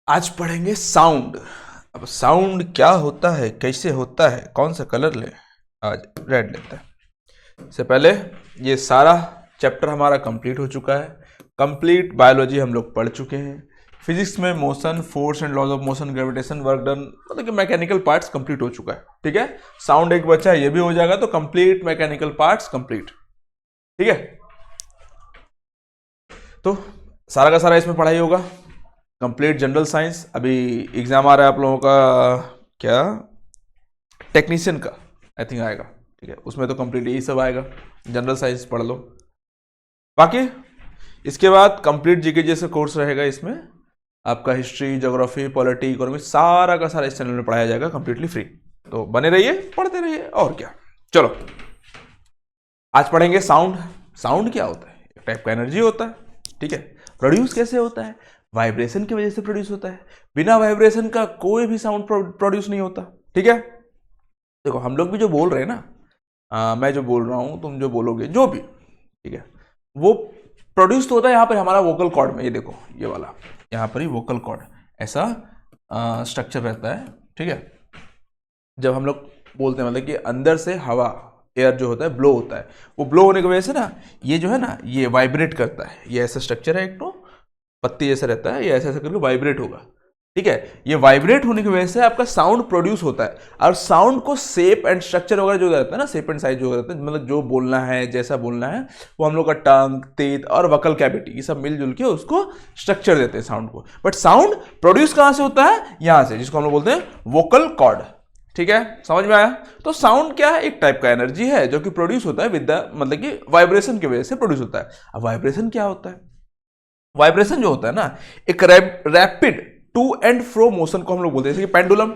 आज पढ़ेंगे साउंड। अब साउंड क्या होता है, कैसे होता है, कौन सा कलर ले। आज रेड लेते हैं। इससे पहले ये सारा चैप्टर हमारा कंप्लीट हो चुका है। कंप्लीट बायोलॉजी हम लोग पढ़ चुके हैं। फिजिक्स में motion, force and laws of motion, gravitation, work done, मतलब कि मैकेनिकल पार्ट्स कंप्लीट हो चुका है। ठीक है, साउंड एक बचा है, ये भी हो जाएगा तो कंप्लीट मैकेनिकल पार्ट्स कंप्लीट। ठीक है, तो सारा का सारा इसमें पढ़ाई होगा। Complete general science. अभी एग्जाम आ रहा है आप लोगों का, क्या टेक्नीशियन का आई थिंक आएगा। ठीक है, उसमें तो कंप्लीट यही सब आएगा। जनरल साइंस पढ़ लो। बाकी इसके बाद कंप्लीट जीके जैसे कोर्स रहेगा। इसमें आपका हिस्ट्री, ज्योग्राफी, पॉलिटी, इकोनॉमी सारा का सारा इस चैनल में पढ़ाया जाएगा कंप्लीटली फ्री। तो बने रहिए, पढ़ते रहिए। और क्या, चलो आज पढ़ेंगे साउंड। साउंड क्या होता है? एक टाइप का एनर्जी होता है। ठीक है, प्रोड्यूस कैसे होता है? वाइब्रेशन की वजह से प्रोड्यूस होता है। बिना वाइब्रेशन का कोई भी साउंड प्रोड्यूस नहीं होता। ठीक है, देखो हम लोग भी जो बोल रहे हैं ना, मैं जो बोल रहा हूं, तुम जो बोलोगे, जो भी, ठीक है, वो प्रोड्यूस तो होता है यहाँ पर हमारा वोकल कॉर्ड में। ये देखो, ये वाला यहाँ पर ही वोकल कॉर्ड ऐसा स्ट्रक्चर रहता है। ठीक है, जब हम लोग बोलते हैं मतलब कि अंदर से हवा, एयर जो होता है ब्लो होता है, वो ब्लो होने की वजह से ना ये जो है ना ये वाइब्रेट करता है। ये ऐसा स्ट्रक्चर है, एक तो पत्ती जैसा रहता है, ये ऐसा ऐसा करके वाइब्रेट होगा। ठीक है, ये वाइब्रेट होने की वजह से आपका साउंड प्रोड्यूस होता है। और साउंड को शेप एंड स्ट्रक्चर वगैरह जो रहता है ना, शेप एंड साइज जो रहता है, मतलब जो बोलना है, जैसा बोलना है, वो हम लोग का टंग, तेज और वकल कैविटी, ये सब मिलजुल के उसको स्ट्रक्चर देते हैं साउंड को। बट साउंड प्रोड्यूस कहां से होता है? यहां से, जिसको हम लोग बोलते हैं वोकल कॉर्ड। ठीक है, समझ में आया? तो साउंड क्या है? एक टाइप का एनर्जी है जो कि प्रोड्यूस होता है विद द, मतलब कि वाइब्रेशन की वजह से प्रोड्यूस होता है। अब वाइब्रेशन क्या होता है? वाइब्रेशन जो होता है ना, एक rapid to and fro motion को हम लोग बोलते हैं। जैसे कि पेंडुलम,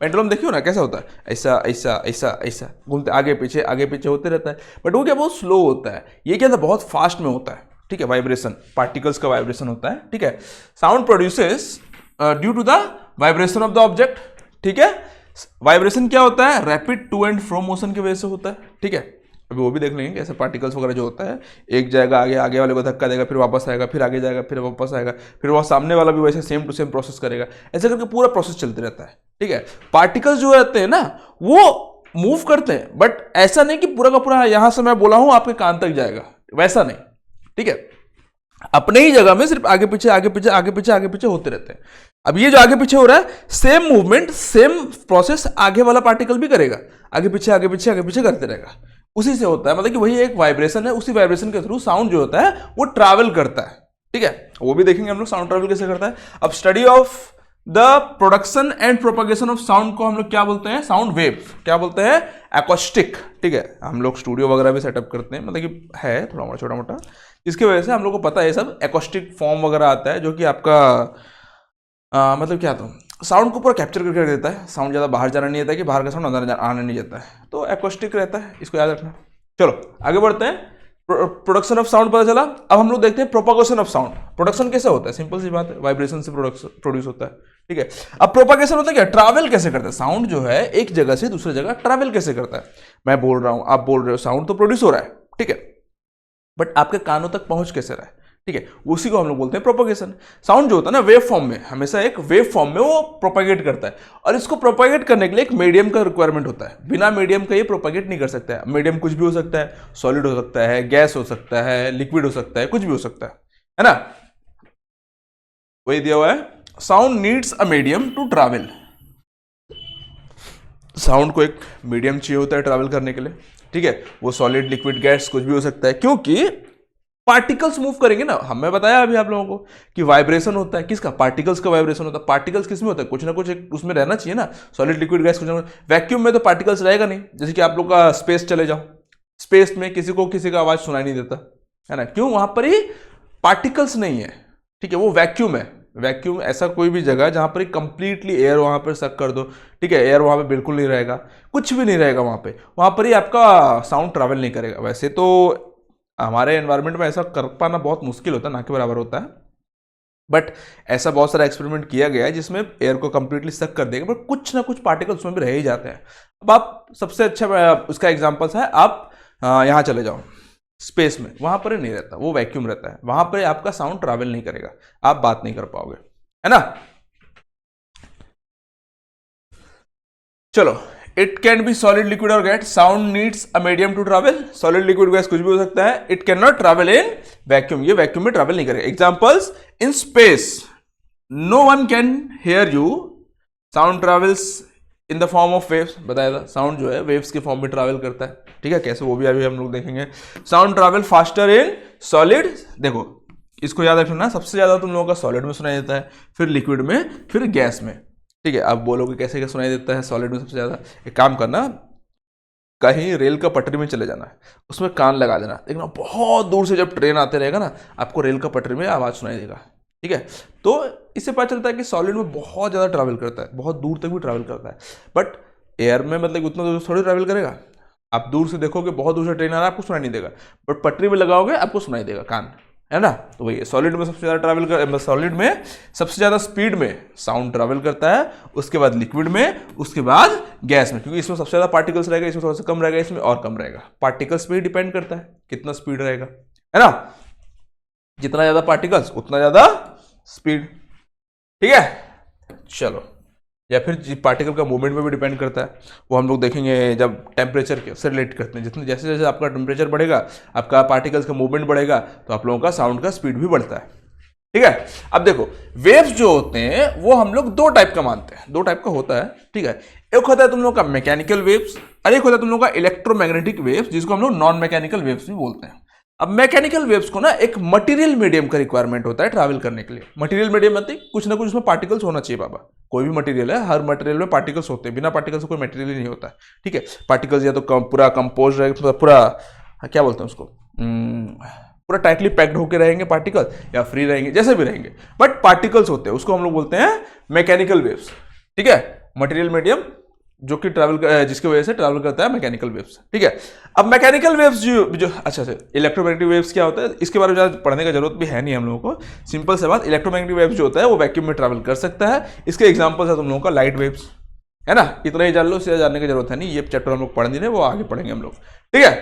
पेंडुलम देखियो ना कैसा होता है, ऐसा ऐसा ऐसा ऐसा घूमते, आगे पीछे होते रहता है। बट वो क्या बहुत स्लो होता है, ये क्या था बहुत फास्ट में होता है। ठीक है, वाइब्रेशन पार्टिकल्स का वाइब्रेशन होता है। ठीक है, sound produces due to the vibration of the object. ठीक है, वाइब्रेशन क्या होता है? Rapid to and fro motion की वजह से होता है। ठीक है, अभी वो भी देख लेंगे कैसे पार्टिकल्स वगैरह जो होता है, एक जाएगा आगे, आगे वाले को धक्का देगा, फिर वापस आएगा, फिर आगे जाएगा, फिर वापस आएगा, फिर वो सामने वाला भी वैसे सेम टू सेम प्रोसेस करेगा। ऐसे करके पूरा प्रोसेस चलते रहता है। ठीक है, पार्टिकल्स जो रहते हैं ना वो मूव करते हैं, बट ऐसा नहीं कि पूरा का पूरा यहां से मैं बोला हूं आपके कान तक जाएगा, वैसा नहीं। ठीक है, अपने ही जगह में सिर्फ आगे पीछे आगे पीछे आगे पीछे आगे पीछे होते रहते हैं। अब ये जो आगे पीछे हो रहा है, सेम मूवमेंट, सेम प्रोसेस आगे वाला पार्टिकल भी करेगा, आगे पीछे आगे पीछे आगे पीछे करते रहेगा। उसी से होता है, मतलब कि वही एक वाइब्रेशन है, उसी वाइब्रेशन के थ्रू साउंड जो होता है वो ट्रैवल करता है। ठीक है, वो भी देखेंगे हम लोग साउंड ट्रैवल कैसे करता है। अब study of the production and propagation of sound को हम लोग क्या बोलते हैं? Sound wave. क्या बोलते हैं? एकॉस्टिक। ठीक है, हम लोग स्टूडियो वगैरह भी सेटअप करते हैं, मतलब कि है थोड़ा मोटा छोटा मोटा, इसकी वजह से हम लोग को पता है सब एकॉस्टिक फॉर्म वगैरह आता है, जो कि आपका मतलब क्या, तो साउंड को पूरा कैप्चर करके रख देता है। साउंड ज़्यादा बाहर जाना नहीं देता है कि बाहर का साउंड अंदर आने नहीं जाता है, तो एकॉस्टिक रहता है, इसको याद रखना। चलो आगे बढ़ते हैं। प्रोडक्शन ऑफ साउंड पता चला। अब हम लोग देखते हैं प्रोपागेशन ऑफ साउंड। प्रोडक्शन कैसे होता है? सिंपल सी बात है, वाइब्रेशन से प्रोड्यूस होता है। ठीक है, अब प्रोपागेशन होता है क्या? ट्रैवल कैसे करता है साउंड जो है, एक जगह से दूसरी जगह ट्रैवल कैसे करता है। मैं बोल रहा हूं, आप बोल रहे हो, साउंड तो प्रोड्यूस हो रहा है, ठीक है, बट आपके कानों तक पहुंच कैसे रहा है? ठीक है, उसी को हम लोग बोलते हैं प्रोपगेशन। साउंड जो होता है ना वेव फॉर्म में, हमेशा एक वेव फॉर्म में वो प्रोपगेट करता है, और इसको प्रोपगेट करने के लिए एक मीडियम का रिक्वायरमेंट होता है। बिना मीडियम का ये प्रोपगेट नहीं कर सकता है। मीडियम कुछ भी हो सकता है, सॉलिड हो सकता है, गैस हो सकता है, लिक्विड हो सकता है, कुछ भी हो सकता है ना। वही दिया हुआ है, sound needs a medium to travel. Sound को एक मीडियम चाहिए होता है ट्रैवल करने के लिए। ठीक है, वो सॉलिड, लिक्विड, गैस कुछ भी हो सकता है, क्योंकि पार्टिकल्स मूव करेंगे ना। हमें बताया अभी आप लोगों को कि वाइब्रेशन होता है किसका? पार्टिकल्स का वाइब्रेशन होता है। पार्टिकल्स किस में होता है? कुछ ना कुछ एक उसमें रहना चाहिए ना, सॉलिड, लिक्विड, गैस, कुछ ना कुछ। वैक्यूम में तो पार्टिकल्स रहेगा नहीं। जैसे कि आप लोग का स्पेस चले जाओ, स्पेस में किसी का आवाज सुनाई नहीं देता है ना, क्यों? वहां पर ही पार्टिकल्स नहीं है। ठीक है, वो वैक्यूम है। वैक्यूम ऐसा कोई भी जगह जहां पर कंप्लीटली एयर, वहां पर सक कर दो, ठीक है, एयर वहां पे बिल्कुल नहीं रहेगा, कुछ भी नहीं रहेगा वहां पर ही आपका साउंड ट्रैवल नहीं करेगा। वैसे तो हमारे एनवायरनमेंट में ऐसा कर पाना बहुत मुश्किल होता है, ना के बराबर होता है, बट ऐसा बहुत सारा एक्सपेरिमेंट किया गया है जिसमें एयर को कंप्लीटली सक कर देगा, बट कुछ ना कुछ पार्टिकल्स उसमें भी रह ही जाते हैं। अब आप सबसे अच्छा उसका एग्जांपल्स है, आप यहाँ चले जाओ स्पेस में, वहां पर ही नहीं रहता, वो वैक्यूम रहता है, वहां पर आपका साउंड ट्रैवल नहीं करेगा, आप बात नहीं कर पाओगे, है ना। चलो, it can be solid, liquid or gas, sound needs a medium to travel, solid, liquid, gas कुछ भी हो सकता है, it can not travel in vacuum, ये वैक्यूम में ट्रैवल नहीं करेगा। Examples, in space no one can hear you, sound travels in the form of waves, बताया था साउंड जो है वेव्स के फॉर्म में ट्रैवल करता है, ठीक है, कैसे वो भी अभी हम लोग देखेंगे। Sound travel faster in solid, देखो इसको याद रखना, सबसे ज्यादा तुम लोगों का सॉलिड में सुनाई देता है, फिर लिक्विड में, फिर गैस में, ठीक है। अब बोलोगे कैसे क्या सुनाई देता है सॉलिड में सबसे ज्यादा, एक काम करना, कहीं रेल का पटरी में चले जाना है, उसमें कान लगा देना, देखना बहुत दूर से जब ट्रेन आते रहेगा ना, आपको रेल का पटरी में आवाज सुनाई देगा, ठीक है। तो इससे पता चलता है कि सॉलिड में बहुत ज़्यादा ट्रैवल करता है, बहुत दूर तक भी ट्रैवल करता है, बट एयर में मतलब उतना दूर थोड़ी ट्रैवल करेगा। आप दूर से देखोगे बहुत दूर से ट्रेन आ रहा है, आपको सुनाई नहीं देगा, बट पटरी में लगाओगे आपको सुनाई देगा, कान, है ना। तो वही सॉलिड में सबसे ज़्यादा ट्रैवल कर, सॉलिड में सबसे ज़्यादा स्पीड में साउंड ट्रैवल करता है, उसके बाद लिक्विड में, उसके बाद गैस में, क्योंकि इसमें सबसे ज़्यादा पार्टिकल्स रहेगा, इसमें थोड़ा सा कम रहेगा, इसमें और कम रहेगा। पार्टिकल्स पे ही डिपेंड करता है कितना स्पीड रहेगा, है ना, जितना ज़्यादा पार्टिकल्स उतना ज़्यादा स्पीड, ठीक है। चलो, या फिर पार्टिकल का मूवमेंट पे भी डिपेंड करता है, वो हम लोग देखेंगे जब टेम्परेचर के से रिलेट करते हैं, जितने जैसे जैसे आपका टेम्परेचर बढ़ेगा, आपका पार्टिकल्स का मूवमेंट बढ़ेगा, तो आप लोगों का साउंड का स्पीड भी बढ़ता है, ठीक है। अब देखो, वेव्स जो होते हैं वो हम लोग दो टाइप का मानते हैं, दो टाइप का होता है, ठीक है। एक होता है तुम लोग का मैकेनिकल वेव्स, और एक होता है तुम लोग का इलेक्ट्रोमैग्नेटिक वेव्स, जिसको हम लोग नॉन मैकेनिकल वेव्स भी बोलते हैं। अब मैकेनिकल वेव्स को ना एक मटेरियल मीडियम का रिक्वायरमेंट होता है ट्रैवल करने के लिए। मटेरियल मीडियम मतलब कुछ ना कुछ उसमें पार्टिकल्स होना चाहिए बाबा, कोई भी मटेरियल है, हर मटेरियल में पार्टिकल्स होते हैं, बिना पार्टिकल्स से कोई मटेरियल ही नहीं होता है, ठीक है। पार्टिकल्स या तो पूरा कंपोज रहेगा, पूरा क्या बोलते हैं उसको, पूरा टाइटली पैक्ड होकर रहेंगे पार्टिकल, या फ्री रहेंगे, जैसे भी रहेंगे, बट पार्टिकल्स होते हैं, उसको हम लोग बोलते हैं मैकेनिकल वेव्स, ठीक है। मटेरियल मीडियम जो कि ट्रैवल, जिसकी वजह से ट्रैवल करता है, मैकेनिकल वेव्स, ठीक है। अब मैकेनिकल वेव्स जो अच्छा इलेक्ट्रोमैग्नेटिक वेव्स क्या होता है, इसके बारे में ज़्यादा पढ़ने का जरूरत भी है नहीं हम लोगों को, सिंपल से बात, इलेक्ट्रोमैग्नेटिक वेव्स जो होता है वो वैक्यूम में ट्रैवल कर सकता है। इसके एग्जांपल्स है तुम लोगों का लाइट वेव्स, है ना, इतना ही जान लो, इससे जानने की जरूरत है नहीं, ये चैप्टर हम लोग पढ़ नहीं रहे, वो आगे पढ़ेंगे हम लोग, ठीक है।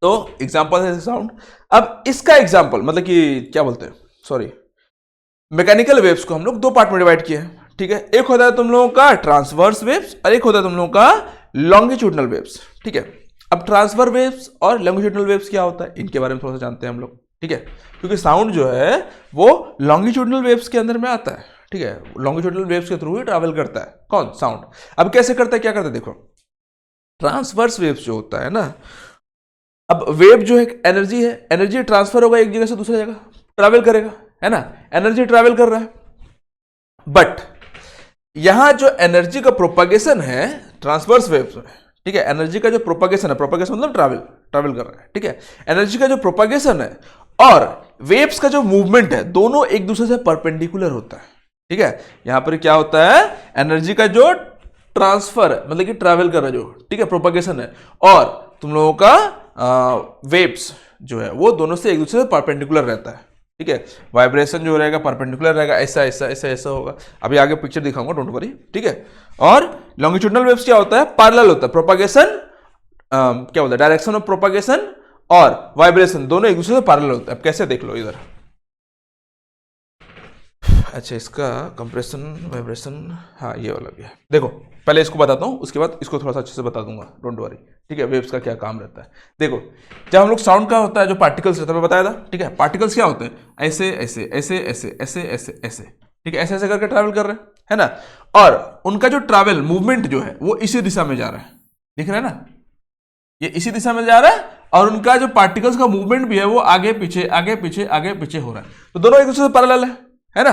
तो एग्जाम्पल है साउंड। अब इसका एग्जाम्पल मतलब कि क्या बोलते हैं, सॉरी, मैकेनिकल वेव्स को हम लोग दो पार्ट में डिवाइड किए हैं, ठीक है। एक होता है तुम लोगों का ट्रांसवर्स वेव्स और एक होता है तुम लोगों का लॉन्गिट्यूडनल वेव्स, ठीक है। अब ट्रांसवर्स वेव्स और लॉन्गिट्यूडनल वेव्स क्या होता है, इनके बारे में थोड़ा सा जानते हैं हम लोग, ठीक है, क्योंकि साउंड जो है वो लॉन्गिट्यूडनल वेव्स के अंदर में आता है, ठीक है। लॉन्गिट्यूडनल वेव्स के थ्रू ही ट्रैवल करता है कौन, साउंड। अब कैसे करता है, क्या करता है, देखो, ट्रांसवर्स वेव्स जो होता है ना, अब वेव जो है एनर्जी है, एनर्जी ट्रांसफर होगा एक जगह से दूसरी जगह, ट्रैवल करेगा, है ना, एनर्जी ट्रैवल कर रहा है, बट यहां जो एनर्जी का प्रोपागेशन है ट्रांसवर्स वेव्स में, ठीक है, एनर्जी का जो प्रोपागेशन है, प्रोपागेशन मतलब ट्रैवल कर रहा है, ठीक है, एनर्जी का जो प्रोपागेशन है और वेव्स का जो मूवमेंट है, दोनों एक दूसरे से परपेंडिकुलर होता है, ठीक है। यहां पर क्या होता है, एनर्जी का जो ट्रांसफर है मतलब कि ट्रैवल कर रहा है जो, ठीक है, प्रोपागेशन है, और तुम लोगों का वेव्स जो है वो दोनों से एक दूसरे से परपेंडिकुलर रहता है, ठीक है। वाइब्रेशन जो रहेगा परपेंडिकुलर रहेगा, ऐसा ऐसा ऐसा ऐसा होगा, अभी आगे पिक्चर दिखाऊंगा, डोंट वरी, ठीक है। और लॉन्गिट्यूडनल वेव्स क्या होता है, पैरेलल होता है, प्रोपागेशन क्या होता है, डायरेक्शन ऑफ प्रोपागेशन और वाइब्रेशन दोनों एक दूसरे से पैरेलल होता है। अब कैसे देख लो इधर, अच्छा इसका कंप्रेशन वाइब्रेशन, हाँ ये वाला भी है, देखो पहले इसको बताता हूँ, उसके बाद इसको थोड़ा सा अच्छे से बता दूंगा, डोंट वरी, ठीक है। वेव्स का क्या काम रहता है, देखो जब हम लोग साउंड का होता है जो पार्टिकल्स रहता है, मैं बताया था, ठीक है। पार्टिकल्स क्या होते हैं, ऐसे ऐसे ऐसे ऐसे ऐसे ऐसे ऐसे, ठीक है, ऐसे ऐसे करके ट्रैवल कर रहे हैं, है ना, और उनका जो ट्रैवल मूवमेंट जो है वो इसी दिशा में जा रहा है, दिख रहा है ना, ये इसी दिशा में जा रहा है, और उनका जो पार्टिकल्स का मूवमेंट भी है वो आगे पीछे आगे पीछे आगे पीछे हो रहा है, तो दोनों एक दूसरे से पैरेलल है ना।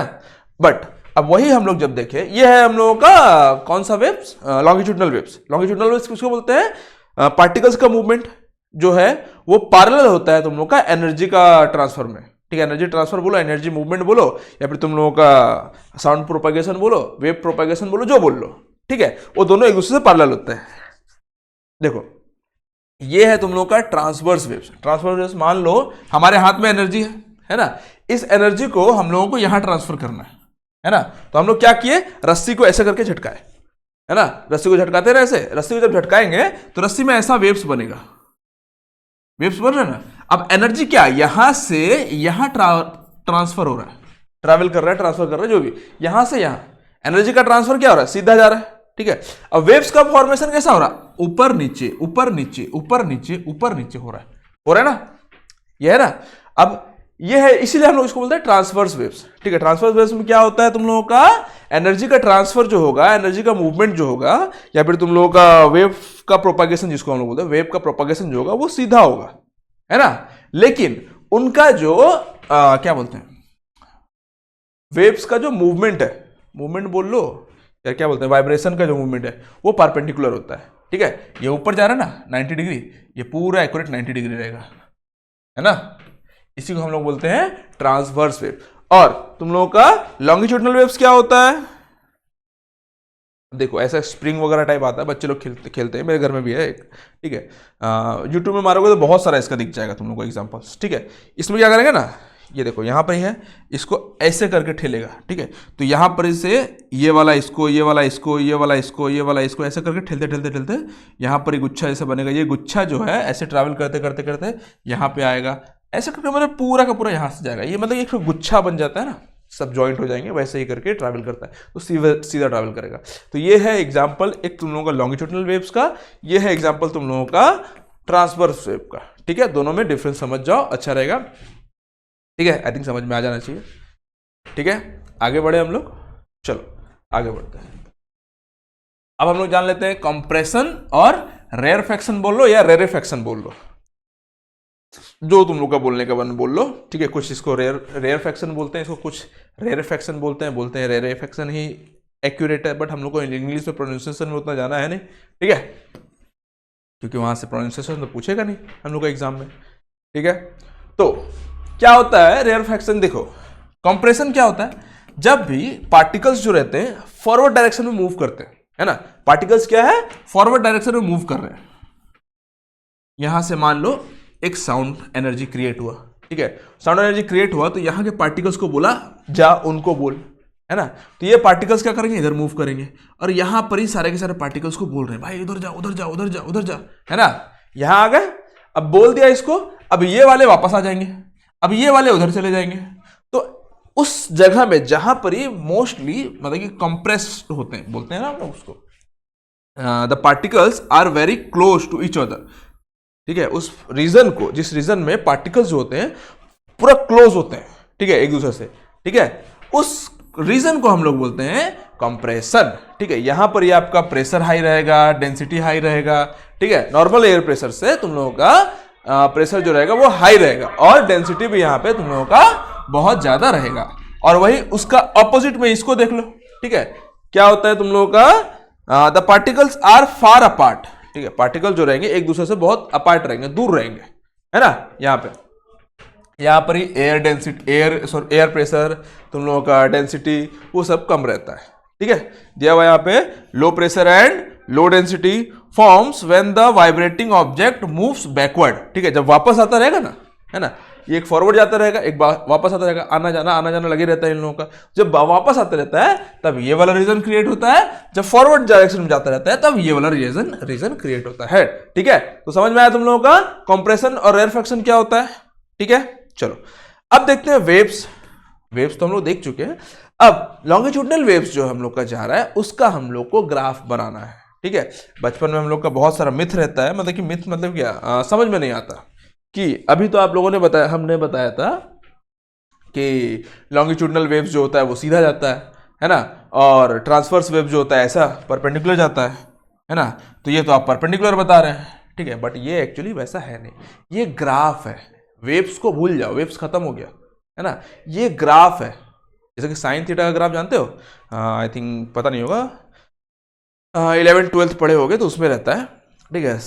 बट अब वही हम लोग जब देखें, ये है हम लोगों का कौन सा waves, longitudinal waves. Longitudinal waves किसको बोलते हैं, पार्टिकल्स का मूवमेंट जो है वो पैरेलल होता है तुम लोग का एनर्जी का ट्रांसफर में, ठीक है। एनर्जी ट्रांसफर बोलो, एनर्जी मूवमेंट बोलो, या फिर तुम लोगों का साउंड प्रोपागेशन बोलो, वेव प्रोपागेशन बोलो, जो बोल लो, ठीक है, वो दोनों एक दूसरे से पैरेलल होते हैं। देखो ये है तुम लोग का ट्रांसवर्स वेव्स। ट्रांसवर्स वेव्स मान लो हमारे हाथ में एनर्जी है ना, इस एनर्जी को हम लोगों को यहां ट्रांसफर करना है ना, तो हम लोग क्या किए, रस्सी को ऐसे करके झटकाए, है ना, रस्सी को झटकाते रहे ऐसे, रस्सी को जब झटकाएंगे तो रस्सी में ऐसा वेव्स बनेगा, वेव्स बन रहे हैं ना। अब एनर्जी क्या, यहां से यहां ट्रांसफर हो रहा है, ट्रैवल कर रहा है, ट्रांसफर कर रहा है, जो भी यहां से यहां एनर्जी का ट्रांसफर क्या हो रहा है, सीधा जा रहा है, ठीक है। अब वेव्स का फॉर्मेशन कैसा हो रहा है, ऊपर नीचे ऊपर नीचे ऊपर नीचे ऊपर नीचे हो रहा है ना, ये है ना। अब ये है, इसीलिए हम लोग इसको बोलते हैं ट्रांसवर्स वेव्स, ठीक है। ट्रांसवर्स वेव्स में क्या होता है, तुम लोगों का एनर्जी का ट्रांसफर जो होगा, एनर्जी का मूवमेंट जो होगा, या फिर तुम लोगों का वेव का प्रोपागेशन, जिसको हम लोग बोलते हैं वेव का प्रोपागेशन जो होगा वो सीधा होगा, है ना। लेकिन उनका जो क्या बोलते हैं, वेव्स का जो मूवमेंट है, मूवमेंट बोल लो या क्या बोलते हैं, वाइब्रेशन का जो मूवमेंट है वो परपेंडिकुलर होता है, ठीक है। ये ऊपर जा रहा है ना 90 डिग्री, ये पूरा एक्यूरेट 90 डिग्री रहेगा, है ना। इसी को हम लोग बोलते हैं ट्रांसवर्स वेव। और तुम लोगों का लॉन्गिट्यूडनल वेव्स क्या होता है, देखो ऐसा स्प्रिंग वगैरह टाइप आता है, बच्चे लोग खेलते हैं, मेरे घर में भी है एक, ठीक है। यूट्यूब में मारोगे तो बहुत सारा इसका दिख जाएगा तुम लोग को एग्जांपल्स, ठीक है। इसमें क्या करेंगे ना, ये देखो यहाँ पर ही है, इसको ऐसे करके ठेलेगा, ठीक है। तो यहाँ पर इसे ये वाला इसको, ये वाला इसको, ये वाला इसको, ये वाला इसको, ऐसे करके ठेलते ठेलते ठेलते यहाँ पर एक गुच्छा ऐसे बनेगा। ये गुच्छा जो है ऐसे ट्रैवल करते करते करते यहाँ पे आएगा, ऐसे करके मतलब पूरा का पूरा यहाँ से जाएगा। ये मतलब एक गुच्छा बन जाता है ना, सब जॉइंट हो जाएंगे, वैसे ही करके ट्रैवल करता है, तो सीधा ट्रैवल करेगा। तो ये है एग्जाम्पल एक तुम लोगों का लॉन्गिट्यूडनल वेव्स का, ये है एग्जाम्पल तुम लोगों का ट्रांसवर्स वेव का, ठीक है। दोनों में डिफरेंस समझ जाओ, अच्छा रहेगा, ठीक है। आई थिंक समझ में आ जाना चाहिए, ठीक है। आगे बढ़े हम लोग, चलो आगे बढ़ते हैं। अब हम लोग जान लेते हैं कंप्रेशन और रेयरफैक्शन बोल लो या रेरेफैक्शन बोल लो, जो तुम लोग का बोलने का बन बोल लो, ठीक है। कुछ इसको रेयरफैक्शन बोलते हैं, इसको कुछ रेरेफैक्शन बोलते हैं रेरेफैक्शन ही एक्यूरेट है, बट हम लोग को इंग्लिश में प्रोनाउंसिएशन में उतना जाना है नहीं, ठीक है, क्योंकि वहां से प्रोनाउंसिएशन तो पूछेगा नहीं हम लोग को एग्जाम में, ठीक है। तो क्या होता है रेयरफैक्शन, देखो कंप्रेशन क्या होता है, जब भी पार्टिकल्स जो रहते हैं फॉरवर्ड डायरेक्शन में मूव करते हैं, है ना। पार्टिकल्स क्या है, फॉरवर्ड डायरेक्शन में मूव कर रहे हैं। यहां से मान लो एक साउंड एनर्जी क्रिएट हुआ, ठीक है। साउंड एनर्जी क्रिएट हुआ तो यहां के पार्टिकल्स को बोला जा उनको बोल, है ना। तो ये पार्टिकल्स क्या करेंगे, इधर मूव करेंगे, और यहां पर ही सारे के सारे पार्टिकल्स को बोल रहे हैं भाई इधर जा उधर जा उधर जा उधर जा, है ना। यहां आ गए, अब बोल दिया इसको, अब ये वाले वापस आ जाएंगे, अब ये वाले उधर चले जाएंगे। तो उस जगह में जहां पर ये मोस्टली मतलब कि कंप्रेस्ड होते हैं, बोलते हैं ना हम लोग उसको, the particles are very close to each other, ठीक है। उस रीजन को, जिस रीजन में पार्टिकल्स जो होते हैं पूरा क्लोज होते हैं, ठीक है, एक दूसरे से, ठीक है, उस रीजन को हम लोग बोलते हैं कंप्रेशन, ठीक है। यहां पर ये आपका प्रेशर हाई रहेगा, डेंसिटी हाई रहेगा, ठीक है। नॉर्मल एयर प्रेशर से तुम लोगों का प्रेशर जो रहेगा वो हाई रहेगा, और डेंसिटी भी यहां पे तुम लोगों का बहुत ज्यादा रहेगा। और वही उसका ऑपोजिट में इसको देख लो, ठीक है। क्या होता है तुम लोगों का, the particles are far apart, ठीक है। पार्टिकल जो रहेंगे एक दूसरे से बहुत अपार्ट रहेंगे, दूर रहेंगे, है ना। यहाँ पर ही एयर डेंसिटी, एयर प्रेशर, तुम लोगों का डेंसिटी वो सब कम रहता है, ठीक है। दिया हुआ यहाँ पे low pressure and low density forms when the vibrating object moves backward, ठीक है। जब वापस आता रहेगा ना, है ना, ये एक फॉरवर्ड जाता रहेगा, एक वापस आता रहेगा, आना जाना लगे रहता है इन लोगों का। जब वापस आता रहता है तब ये वाला रीजन क्रिएट होता है, जब फॉरवर्ड डायरेक्शन में जाता रहता है तब ये वाला रीजन क्रिएट होता है, ठीक है। तो समझ में आया तुम लोगों का कंप्रेशन और रेयरफैक्शन क्या होता है, ठीक है। चलो अब देखते हैं वेव्स तो हम लोग देख चुके हैं। अब लॉन्गिट्यूडनल वेव्स जो हम लोग का जा रहा है उसका हम लोग को ग्राफ बनाना है, ठीक है। बचपन में हम लोग का बहुत सारा मिथ रहता है, मतलब कि मिथ मतलब क्या, समझ में नहीं आता कि अभी तो आप लोगों ने बताया, हमने बताया था कि लॉन्गिट्यूडनल वेव्स जो होता है वो सीधा जाता है ना, और ट्रांसवर्स वेव जो होता है ऐसा परपेंडिकुलर जाता है ना। तो ये तो आप परपेंडिकुलर बता रहे हैं, ठीक है, बट ये एक्चुअली वैसा है नहीं, ये ग्राफ है। वेव्स को भूल जाओ, वेव्स खत्म हो गया, है ना। ये ग्राफ है, जैसे कि साइन थीटा का ग्राफ जानते हो, आई थिंक पता नहीं होगा, 11th-12th पढ़े होगे तो उसमें रहता है, ठीक है।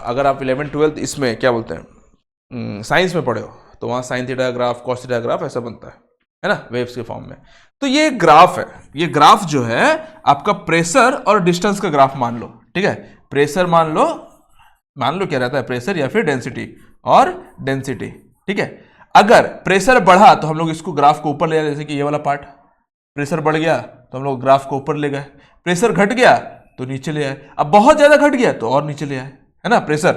अगर आप 11th-12th इसमें क्या बोलते हैं साइंस में पढ़े हो तो वहाँ sine theta graph, cos theta graph ऐसा बनता है ना, वेव्स के फॉर्म में। तो ये ग्राफ है, ये ग्राफ जो है आपका प्रेशर और डिस्टेंस का ग्राफ मान लो, ठीक है। प्रेशर मान लो क्या रहता है, प्रेशर या फिर डेंसिटी और डेंसिटी, ठीक है। अगर प्रेशर बढ़ा तो हम लोग इसको ग्राफ को ऊपर ले आए, जैसे कि ये वाला पार्ट, प्रेशर बढ़ गया तो हम लोग ग्राफ को ऊपर ले गए, प्रेशर घट गया तो नीचे ले आए, अब बहुत ज्यादा घट गया तो और नीचे ले आए, है ना प्रेशर।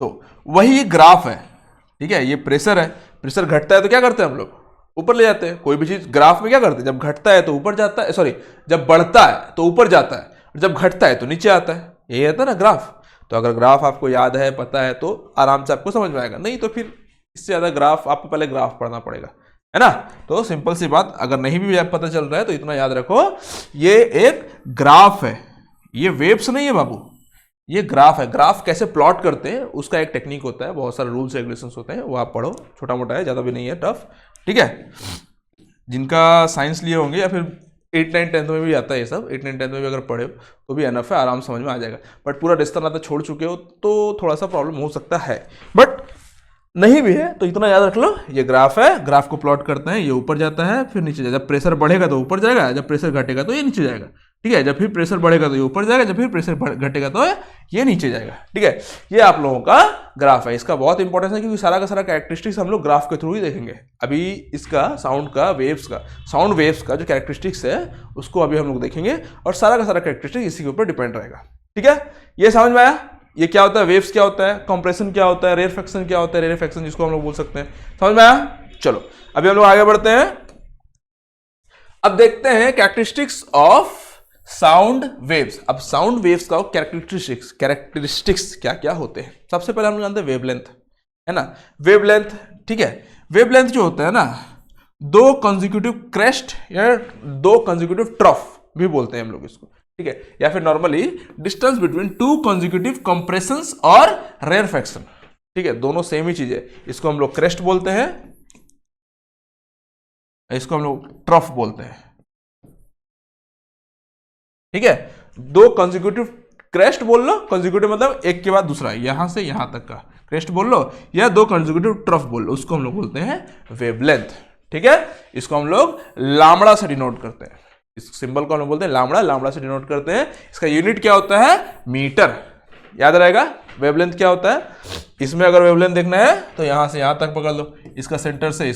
तो वही ग्राफ है, ठीक है। ये प्रेशर है, प्रेशर घटता है तो क्या करते हैं हम लोग, ऊपर ले जाते हैं। कोई भी चीज ग्राफ में क्या करते हैं, जब घटता है तो ऊपर जाता है, सॉरी जब बढ़ता है तो ऊपर जाता है, जब घटता है तो नीचे आता है, यही आता है ना ग्राफ। तो अगर ग्राफ आपको याद है, पता है, तो आराम से आपको समझ में आएगा, नहीं तो फिर इससे ज्यादा ग्राफ आपको पहले ग्राफ पढ़ना पड़ेगा, है ना। तो सिंपल सी बात, अगर नहीं भी पता चल रहा है तो इतना याद रखो, ये एक ग्राफ है, ये वेव्स नहीं है बाबू, ये ग्राफ है। ग्राफ कैसे प्लॉट करते हैं उसका एक टेक्निक होता है, बहुत सारे रूल्स रेगुलेशंस होते हैं, वो आप पढ़ो, छोटा मोटा है, ज़्यादा भी नहीं है टफ, ठीक है। जिनका साइंस लिए होंगे या फिर 8, 9, 10 में भी आता है ये सब, 8, 9, 10 में भी अगर पढ़े हो तो भी एनफ है, आराम समझ में आ जाएगा। बट पूरा रिश्ता नाता छोड़ चुके हो तो थोड़ा सा प्रॉब्लम हो सकता है, बट नहीं भी है तो इतना याद रख लो, ये ग्राफ है, ग्राफ को प्लॉट करते हैं, ये ऊपर जाता है फिर नीचे जाएगा, जब प्रेशर बढ़ेगा तो ऊपर जाएगा, जब प्रेशर घटेगा तो ये नीचे जाएगा, ठीक है। जब फिर प्रेशर बढ़ेगा तो ये ऊपर जाएगा, जब फिर प्रेशर घटेगा तो ये नीचे जाएगा, ठीक है। ये आप लोगों का ग्राफ है, इसका बहुत इंपॉर्टेंस है क्योंकि सारा का सारा कैरेक्टरिस्टिक्स हम लोग ग्राफ के थ्रू ही देखेंगे। अभी इसका साउंड का वेव्स का, साउंड वेव्स का जो कैरेक्टरिस्टिक्स है उसको अभी हम लोग देखेंगे, और सारा का सारा कैरेक्टरिस्टिक्स इसी के ऊपर डिपेंड रहेगा, ठीक है। ये समझ में आया, ये क्या होता है, वेव्स क्या होता है, कंप्रेशन क्या होता है, रेयरफैक्शन क्या होता है, रेयरफैक्शन जिसको हम लोग बोल सकते हैं, समझ में आया। चलो अभी हम लोग आगे बढ़ते हैं, अब देखते हैं कैरेक्टरिस्टिक्स ऑफ साउंड वेव्स। अब साउंड वेव्स का कैरेक्टरिस्टिक्स क्या क्या होते हैं। सबसे पहले हम लोग जानते हैं वेवलेंथ, है ना, वेवलेंथ, ठीक है। वेवलेंथ जो होता है ना, 2 कंसेक्यूटिव क्रेस्ट या 2 कंसेक्यूटिव ट्रफ भी बोलते हैं हम लोग इसको, ठीक है, या फिर normally distance between 2 consecutive compressions और रेयरफैक्शन, ठीक है, दोनों सेम ही चीज है। इसको हम लोग क्रेस्ट बोलते हैं, इसको हम लोग ट्रफ बोलते हैं, ठीक है। 2 कंसेक्यूटिव क्रेस्ट बोल लो, कंसेक्यूटिव मतलब एक के बाद दूसरा, यहां से यहां तक का क्रेस्ट बोल लो, या 2 कंसेक्यूटिव ट्रफ बोल लो, उसको हम लोग बोलते हैं वेवलेंथ, ठीक है। इसको हम लोग लामड़ा से डिनोट करते हैं, इस सिंबल को हम लोग बोलते हैं लामड़ा, लामड़ा से डिनोट करते हैं। इसका यूनिट क्या होता है, मीटर, याद रहेगा। वेवलेंथ क्या होता है, इसमें अगर वेवलेंथ देखना है तो यहां से यहां तक पकड़ लो, इसका सेंटर से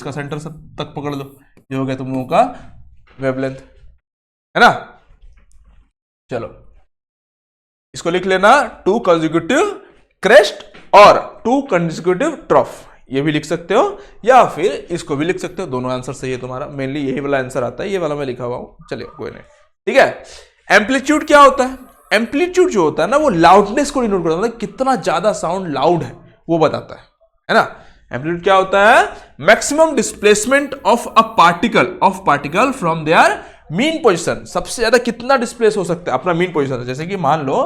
तक पकड़ लो, ये हो गया तुम लोगों का वेवलेंथ, है ना। चलो इसको लिख लेना, 2 कंसेक्यूटिव क्रेस्ट और 2 कंसेक्यूटिव ट्रफ, ये भी लिख सकते हो या फिर इसको भी लिख सकते हो, दोनों आंसर सही है तुम्हारा। मेनली यही वाला आंसर आता है, ये वाला मैं लिखा हुआ हूं, चलिए कोई नहीं, ठीक है। एम्पलीट्यूड क्या होता है, एम्पलीट्यूड जो होता है ना वो लाउडनेस को डिनोट करता है, मतलब कितना ज्यादा साउंड लाउड है वो बताता है ना। एम्पलीट्यूड क्या होता है, maximum displacement of a particle from there mean position, सबसे ज्यादा कितना डिस्प्लेस हो सकता है अपना मीन पोजीशन। जैसे कि मान लो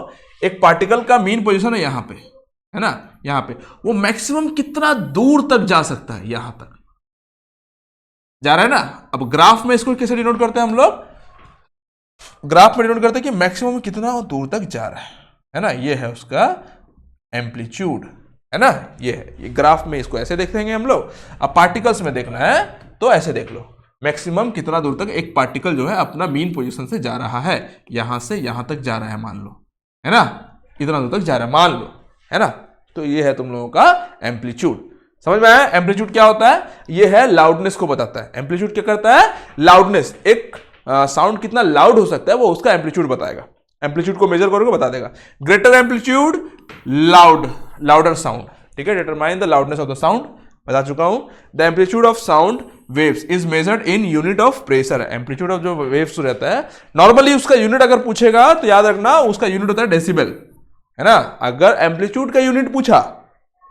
एक पार्टिकल का मीन पोजीशन है यहां पे, है ना, यहां पे वो मैक्सिमम कितना दूर तक जा सकता है, यहां तक जा रहा है ना। अब ग्राफ में इसको कैसे डिनोट करते हैं हम लोग, ग्राफ में डिनोट करते हैं कि मैक्सिमम कितना दूर तक जा रहा है ना, ये है उसका एम्पलीट्यूड, है ना, ये है, ये ग्राफ में इसको ऐसे देखेंगे हम लोग। अब पार्टिकल्स में देखना है तो ऐसे देख लो, मैक्सिमम कितना दूर तक एक पार्टिकल जो है अपना मीन पोजीशन से जा रहा है, यहां से यहां तक जा रहा है मान लो, है ना, इतना दूर तक जा रहा है मान लो, है ना। तो ये है तुम लोगों का एम्पलीट्यूड, समझ में आया। एम्पलीट्यूड क्या होता है, ये है लाउडनेस को बताता है। एम्पलीट्यूड क्या करता है, लाउडनेस, एक साउंड कितना लाउड हो सकता है वो उसका एम्पलीट्यूड बताएगा, एम्पलीट्यूड को मेजर करके बता देगा। ग्रेटर एम्पलीट्यूड लाउडर साउंड, ठीक है, determine the loudness of the sound, बता चुका हूं। The amplitude of sound waves is measured in unit of pressure, amplitude of जो वेव्स रहता है नॉर्मली उसका यूनिट अगर पूछेगा तो याद रखना उसका यूनिट होता है डेसिबल, है ना। अगर एम्पलीट्यूड का यूनिट पूछा,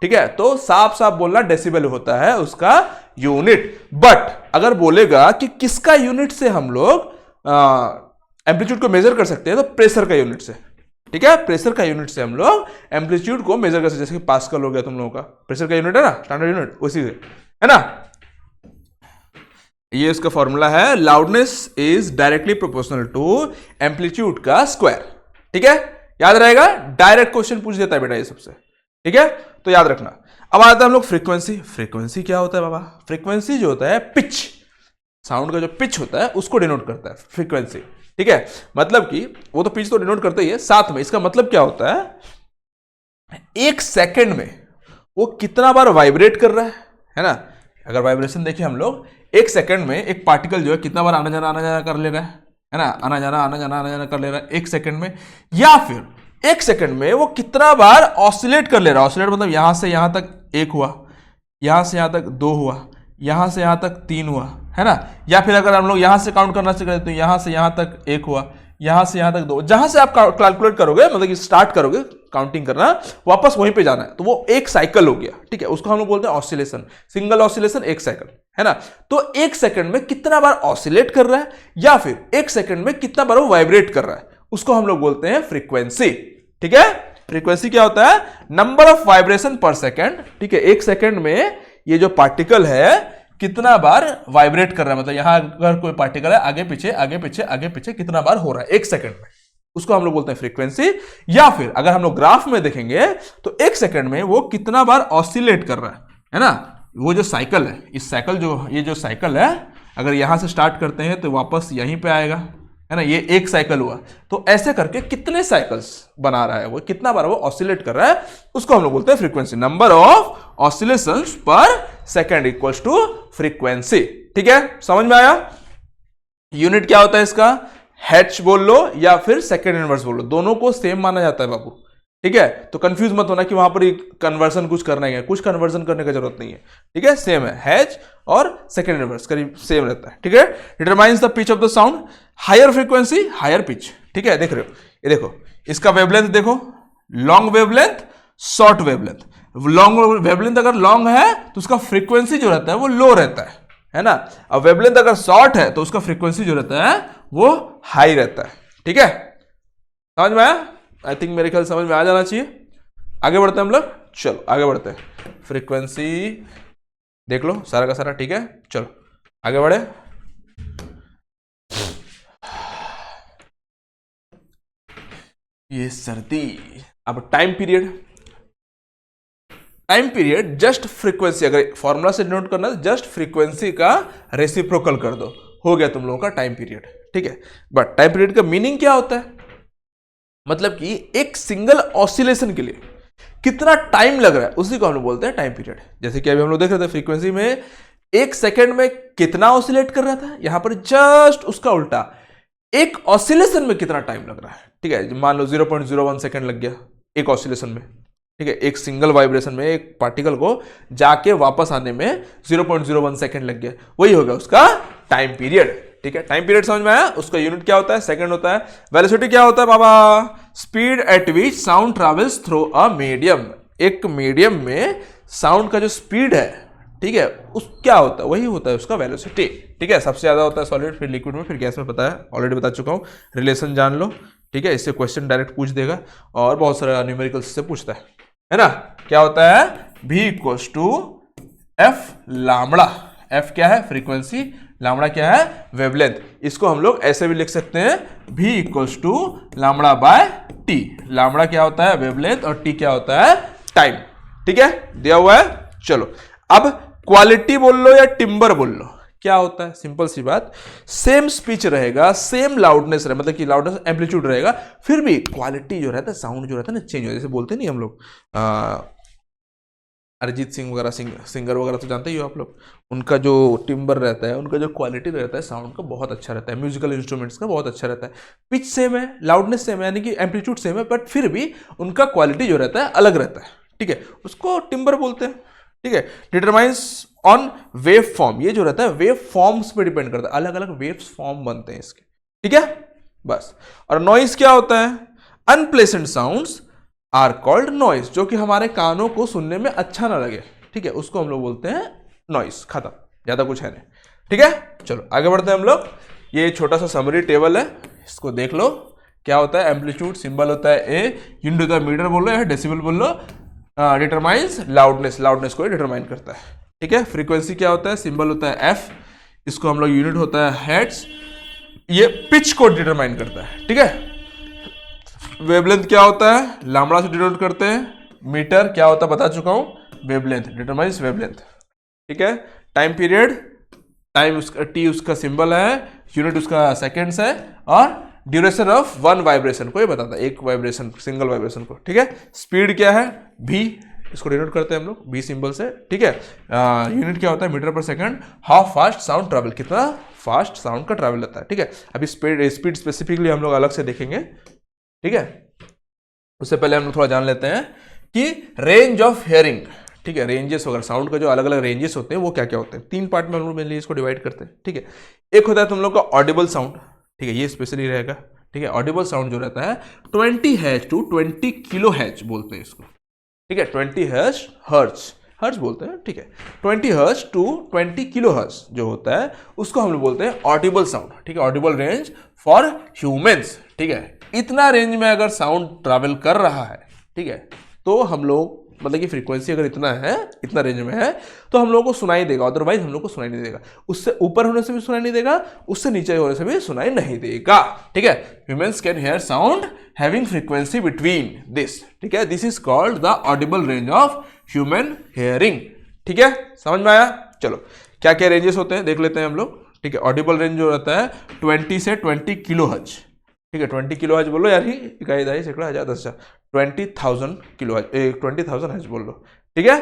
ठीक है, तो साफ साफ बोलना डेसिबल होता है उसका यूनिट। बट अगर बोलेगा कि किसका यूनिट से हम लोग एम्पलीट्यूड को मेजर कर सकते हैं, तो प्रेशर का यूनिट से, ठीक है, प्रेशर का यूनिट से हम लोग एम्पलीट्यूड को मेजर कर सकते हैं। जैसे कि पास्कल हो गया तुम लोगों का, प्रेशर का यूनिट है ना, स्टैंडर्ड यूनिट, उसी से, है ना। ये इसका फॉर्मूला है, loudness is directly proportional to amplitude का स्क्वायर, ठीक है, याद रहेगा। डायरेक्ट क्वेश्चन पूछ देता है बेटा ये सबसे, ठीक है, तो याद रखना। अब आता है हम लोग फ्रीक्वेंसी। फ्रीक्वेंसी क्या होता है बाबा, फ्रीक्वेंसी जो होता है पिच, साउंड का जो पिच होता है उसको डिनोट करता है फ्रीक्वेंसी, ठीक है। मतलब कि वो तो पिच तो डिनोट करता ही है, साथ में इसका मतलब क्या होता है, एक सेकंड में वो कितना बार वाइब्रेट कर रहा है ना। अगर वाइब्रेशन देखें हम लोग, एक सेकंड में एक पार्टिकल जो है कितना बार आना जाना कर ले रहा है ना, आना जाना कर ले रहा है एक सेकंड में, या फिर एक सेकंड में वो कितना बार ऑसिलेट कर ले रहा है। ऑसिलेट मतलब यहां से यहां तक 1 हुआ, यहां से यहां तक 2 हुआ, यहां से यहां तक 3 हुआ, है ना। या फिर अगर हम लोग यहां से काउंट करना चाहिए तो यहां से यहां तक 1 हुआ, यहां से यहां तक 2, जहां से आप कैलकुलेट करोगे मतलब कि स्टार्ट करोगे काउंटिंग करना, वापस वहीं पे जाना है, तो वो एक साइकिल हो गया, ठीक है। उसको हम लोग बोलते हैं ऑसिलेशन, सिंगल ऑसिलेशन, एक साइकिल, है ना। तो एक सेकंड में कितना बार ऑसिलेट कर रहा है या फिर एक सेकंड में कितना बार वो वाइब्रेट कर रहा है, उसको हम लोग बोलते हैं फ्रीक्वेंसी, ठीक है। फ्रीक्वेंसी क्या होता है? नंबर ऑफ वाइब्रेशन पर सेकंड, ठीक है। एक सेकंड में ये जो पार्टिकल है कितना बार वाइब्रेट कर रहा है, मतलब यहां अगर कोई पार्टिकल है आगे पीछे आगे पीछे आगे पीछे कितना बार हो रहा है एक सेकंड में, उसको हम लोग बोलते हैं फ्रीक्वेंसी। या फिर अगर हम लोग ग्राफ में देखेंगे तो एक सेकंड में वो कितना बार ऑसिलेट कर रहा है ना। वो जो साइकिल है, इस साइकिल जो ये जो साइकिल है, अगर यहां से स्टार्ट करते हैं तो वापस यहीं पे आएगा, है ना। ये एक साइकिल हुआ, तो ऐसे करके कितने साइकिल्स बना रहा है वो, कितना बार वो ऑसिलेट कर रहा है, उसको हम लोग बोलते हैं फ्रीक्वेंसी। नंबर ऑफ ऑसिलेशंस पर सेकंड इक्वल्स टू फ्रीक्वेंसी, ठीक है। समझ में आया? यूनिट क्या होता है इसका? हेच बोल लो या फिर सेकंड इनवर्स बोल लो, दोनों को सेम माना जाता है बाबू, ठीक है। तो कंफ्यूज मत होना कि वहां पर कन्वर्जन कुछ करना है, कुछ कन्वर्जन करने की जरूरत नहीं है, ठीक है। सेम है, हेच और सेकंड इनवर्स करीब सेम रहता है, ठीक है। Determines the pitch of the sound, higher frequency higher pitch, ठीक है। देख रहे हो, ये देखो इसका वेवलेंथ देखो, long wavelength short wavelength. Long wavelength अगर लॉन्ग है तो उसका फ्रीक्वेंसी जो रहता है वो लो रहता है ना। अब वेवलेंथ अगर शॉर्ट है तो उसका फ्रीक्वेंसी जो रहता है वो हाई रहता है, ठीक है। समझ में आया? आई थिंक मेरे ख्याल समझ में आ जाना चाहिए। आगे बढ़ते हैं हम लोग, चलो आगे बढ़ते हैं। फ्रीक्वेंसी देख लो सारा का सारा, ठीक है। चलो आगे बढ़े। ये सर्दी। अब time period, time period just frequency, अगर फॉर्मूला से डिनोट करना है जस्ट फ्रीक्वेंसी का रेसिप्रोकल कर दो, हो गया तुम लोगों का टाइम पीरियड, ठीक है। बट टाइम पीरियड का मीनिंग क्या होता है? मतलब कि एक सिंगल ऑसिलेशन के लिए कितना टाइम लग रहा है उसी को हम लोग बोलते हैं टाइम पीरियड। जैसे कि अभी हम लोग देख रहे थे फ्रीक्वेंसी में एक सेकंड में कितना ऑसिलेट कर रहा था, यहां पर जस्ट उसका उल्टा एक ऑसिलेशन में कितना टाइम लग रहा है, ठीक है। मान लो 0.01 सेकंड लग गया एक ऑसिलेशन में, ठीक है। एक सिंगल वाइब्रेशन में एक पार्टिकल को जाके वापस आने में 0.01 सेकंड लग गया, वही होगा उसका टाइम पीरियड, ठीक है। टाइम पीरियड समझ में आया? उसका यूनिट क्या होता है? सेकंड होता है। वेलोसिटी क्या होता है बाबा? Speed at which sound travels through a medium. एक मीडियम में साउंड का जो स्पीड है, ठीक है, उस क्या होता है? वही होता है उसका वेलोसिटी, ठीक है। सबसे ज्यादा होता है सॉलिड, फिर लिक्विड में, फिर गैस में, पता है, ऑलरेडी बता चुका हूं। रिलेशन जान लो, ठीक है। इससे क्वेश्चन डायरेक्ट पूछ देगा और बहुत सारे न्यूमेरिकल्स से पूछता है ना। क्या होता है? v equals to F lambda. F क्या है? फ्रीक्वेंसी, लामड़ा क्या है? वेवलेंथ। इसको हम लोग ऐसे भी लिख सकते हैं, v equals to lambda by T. Lambda क्या होता है? वेवलेंथ, और टी क्या होता है? टाइम, ठीक है, दिया हुआ है। चलो अब क्वालिटी बोल लो या टिम्बर बोल लो, क्या होता है? सिंपल सी बात, सेम स्पीच रहेगा, सेम लाउडनेस रहेगा, मतलब कि लाउडनेस एम्पलीट्यूड रहेगा, फिर भी क्वालिटी जो रहता है, साउंड जो रहता है ना, चेंज हो जाता है। जैसे बोलते नहीं हम लोग, अरिजीत सिंह वगैरह सिंगर वगैरह तो जानते ही हो आप लोग, उनका जो टिम्बर रहता है, उनका जो क्वालिटी रहता है साउंड का बहुत अच्छा रहता है, म्यूजिकल इंस्ट्रूमेंट्स का बहुत अच्छा रहता है। पिच सेम है, लाउडनेस सेम है, यानी कि एम्पलीट्यूड सेम है, बट फिर भी उनका क्वालिटी जो रहता है अलग रहता है, ठीक है। उसको टिम्बर बोलते हैं, ठीक है। डिटरमाइंस ऑन वेव फॉर्म, ये जो रहता है वेव फॉर्म्स पे डिपेंड करता है, अलग अलग वेव्स फॉर्म बनते हैं इसके, ठीक है, बस। और नॉइस क्या होता है? Unpleasant sounds are called noise, जो कि हमारे कानों को सुनने में अच्छा ना लगे, ठीक है, उसको हम लोग बोलते हैं नॉइस। खत्म, ज्यादा कुछ है नहीं, ठीक है। चलो आगे बढ़ते हैं हम लोग। ये छोटा सा समरी टेबल है, इसको देख लो। क्या होता है? एम्पलीट्यूड सिंबल होता है ए, यूनिट होता है मीटर बोल लो या डेसिबल बोल लो। डिटरमाइंस लाउडनेस, लाउडनेस को डिटरमाइन करता है, ठीक है। फ्रीक्वेंसी क्या होता है? सिंबल होता है एफ, इसको हम लोग यूनिट होता है हेर्ट्ज, ये पिच को डिटरमाइन करता है, ठीक है। वेवलेंथ क्या होता है? लामड़ा से डिनोट करते हैं। मीटर क्या होता है बता चुका हूं, वेवलेंथ, डिटरमाइंस वेवलेंथ, ठीक है। टाइम पीरियड, टाइम उसका टी उसका सिंबल है, यूनिट उसका सेकेंड्स है, और ड्यूरेशन ऑफ वन वाइब्रेशन को ये बताता है, एक वाइब्रेशन, सिंगल वाइब्रेशन को, ठीक है। स्पीड क्या है? v, इसको डिनोट करते हैं हम लोग v सिंबल से, ठीक है। यूनिट क्या होता है? मीटर पर second. How fast sound travel, कितना फास्ट साउंड का ट्रैवल रहता है, ठीक है। अभी स्पीड स्पेसिफिकली हम लोग अलग से देखेंगे, ठीक है। उससे पहले हम लोग थोड़ा जान लेते हैं कि रेंज ऑफ हियरिंग, ठीक है, रेंजेस वगैरह, साउंड का जो अलग अलग रेंजेस होते हैं वो क्या क्या होते हैं, 3 पार्ट में हम लोग मेनली इसको डिवाइड करते हैं। ठीक है, एक होता है तुम लोग का ऑडिबल साउंड, ठीक है, ये स्पेशली रहेगा। ठीक है, ऑडिबल साउंड जो रहता है 20 हैज टू 20 किलो हैज बोलते हैं इसको। ठीक है, 20 हर्ट्ज, हर्ट्ज बोलते हैं। ठीक है, 20 हर्ट्ज टू 20 किलो हर्ट्ज जो होता है उसको हम लोग बोलते हैं ऑडिबल साउंड। ठीक है, ऑडिबल रेंज फॉर ह्यूमंस। ठीक है, इतना रेंज में अगर साउंड ट्रैवल कर रहा है, ठीक है, तो हम लोग मतलब कि फ्रीक्वेंसी अगर इतना है, इतना रेंज में है, तो हम लोगों को सुनाई देगा, अदरवाइज हम लोग को सुनाई नहीं देगा। उससे ऊपर होने से भी सुनाई नहीं देगा, उससे नीचे होने से भी सुनाई नहीं देगा। ठीक है, humans can hear sound having frequency between this. ठीक है, this is called the audible range of human hearing. ठीक है, समझ में आया? चलो, क्या क्या रेंजेस होते हैं देख लेते हैं हम लोग। ठीक है, ऑडिबल रेंज जो रहता है 20 से 20 किलो हर्ट्ज। ठीक है, 20 किलो हर्ट्ज बोलो यार, ही इकाई दाई सैकड़ा हजार 10,000, 20,000 किलो हर्ट्ज, 20,000 हर्ट्ज बोल लो। ठीक है,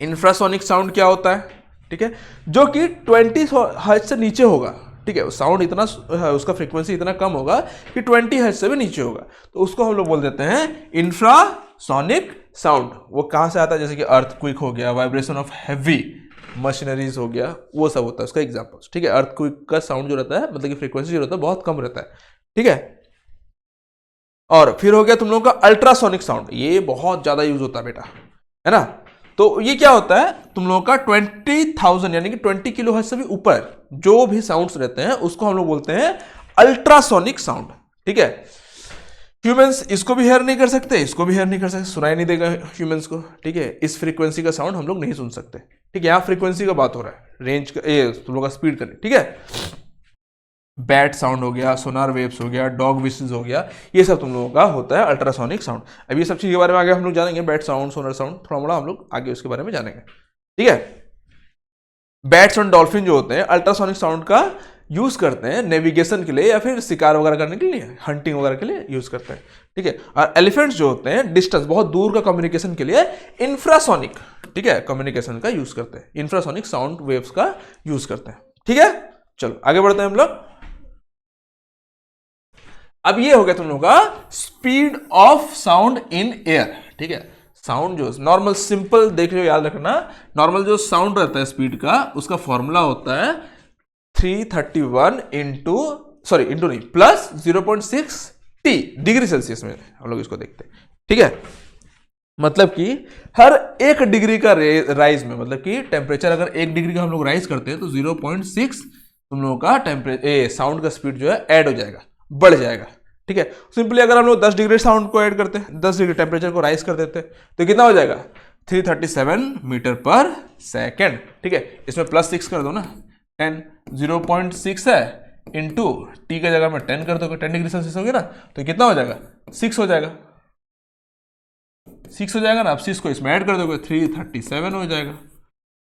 इंफ्रासोनिक साउंड क्या होता है? ठीक है, जो कि 20 हर्ट्ज से नीचे होगा। ठीक है, साउंड इतना, उसका फ्रीक्वेंसी इतना कम होगा कि 20 हर्ट्ज से भी नीचे होगा, तो उसको हम लोग बोल देते हैं इंफ्रासोनिक साउंड। वो कहाँ से आता है? जैसे कि अर्थक्वेक हो गया, वाइब्रेशन ऑफ हैवी मशीनरीज हो गया, वो सब होता है उसका एग्जाम्पल्स। ठीक है, अर्थक्वेक का साउंड जो रहता है मतलब कि फ्रीक्वेंसी जो रहता है बहुत कम रहता है। ठीक है, और फिर हो गया तुम लोगों का अल्ट्रासोनिक साउंड, ये बहुत ज्यादा यूज होता है बेटा, है ना। तो ये क्या होता है? तुम लोगों का 20,000 यानी कि 20 किलो हर्ट्ज से भी ऊपर जो भी साउंड्स रहते हैं उसको हम लोग बोलते हैं अल्ट्रासोनिक साउंड। ठीक है, ह्यूमंस इसको भी हेयर नहीं कर सकते, इसको भी हेयर नहीं कर सकते, सुनाई नहीं देगा ह्यूमंस को। ठीक है, इस फ्रीक्वेंसी का साउंड हम लोग नहीं सुन सकते। ठीक है, यहाँ फ्रीक्वेंसी का बात हो रहा है, रेंज का, ये तुम लोग का स्पीड का। ठीक है, बैट साउंड हो गया, सोनार वेव्स हो गया, डॉग विशेस हो गया, ये सब तुम लोगों का होता है अल्ट्रासोनिक साउंड। अब ये सब चीज के बारे में आगे हम लोग जानेंगे, बैट साउंड, सोनार साउंड, थोड़ा मोड़ा हम लोग आगे उसके बारे में जानेंगे। ठीक है, बैट्स और डॉल्फिन जो होते हैं अल्ट्रासोनिक साउंड का यूज करते हैं नेविगेशन के लिए या फिर शिकार वगैरह करने के लिए, हंटिंग वगैरह के लिए यूज करते हैं। ठीक है, और एलिफेंट्स जो होते हैं डिस्टेंस, बहुत दूर का कम्युनिकेशन के लिए इंफ्रासोनिक, ठीक है, कम्युनिकेशन का यूज करते हैं, इंफ्रासोनिक साउंड वेव्स का यूज करते हैं। ठीक है, चलो आगे बढ़ते हैं हम लोग। अब ये हो गया तुम लोगों का speed of sound in air. ठीक है, साउंड जो नॉर्मल सिंपल देख रहे हो, याद रखना, नॉर्मल जो साउंड रहता है स्पीड का, उसका फॉर्मूला होता है 331 इंटू, सॉरी इंटू नहीं, प्लस 0.6 टी डिग्री सेल्सियस में हम लोग इसको देखते हैं। ठीक है, मतलब कि हर 1 डिग्री का राइज में, मतलब कि टेम्परेचर अगर 1 डिग्री का हम लोग राइज करते हैं तो 0.6 तुम लोगों का टेम्परेचर, साउंड का स्पीड जो है ऐड हो जाएगा, बढ़ जाएगा। ठीक है, सिंपली अगर हम लोग 10 डिग्री साउंड को ऐड करते हैं, 10 डिग्री टेम्परेचर को राइज कर देते हैं, तो कितना हो जाएगा? 337 मीटर पर सेकेंड। ठीक है, इसमें प्लस 6 कर दो ना, 10, 0.6 है इंटू टी का जगह में 10 कर दोगे, 10 डिग्री सेल्सियस हो गया ना, तो कितना हो जाएगा? 6 हो जाएगा, 6 हो जाएगा ना। अब 6 को इसमें ऐड कर दोगे, 337 हो जाएगा।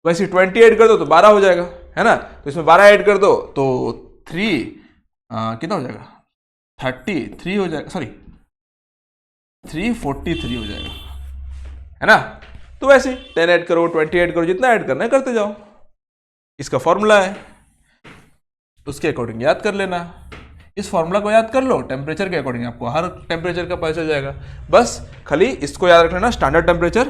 वैसे 20 ऐड कर दो तो 12 हो जाएगा, है ना। तो इसमें 12 ऐड कर दो तो 3 कितना हो जाएगा? 33 हो जाएगा, सॉरी 343 हो जाएगा, है ना। तो वैसे 10 ऐड करो, 20 ऐड करो, जितना ऐड करना है करते जाओ, इसका फॉर्मूला है, उसके अकॉर्डिंग याद कर लेना। इस फॉर्मूला को याद कर लो, टेम्परेचर के अकॉर्डिंग आपको हर टेम्परेचर का पता चल जाएगा। बस खाली इसको याद रख लेना, स्टैंडर्ड टेम्परेचर,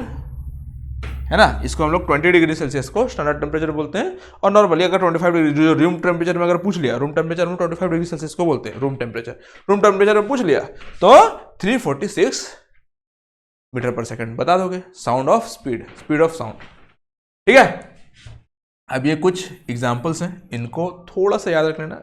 है ना, इसको हम लोग 20 डिग्री सेल्सियस को स्टैंडर्ड टेम्परेचर बोलते हैं। और नॉर्मली अगर 25 डिग्री, जो रूम टेम्परेचर में अगर पूछ लिया, रूम टेम्परेचर में 25 डिग्री सेल्सियस को बोलते हैं, रूम टेम्परेचर में पूछ लिया तो 346 मीटर पर सेकेंड बता दोगे। Sound of speed of sound. ठीक है, अब ये कुछ एग्जाम्पल्स हैं, इनको थोड़ा सा याद रख लेना,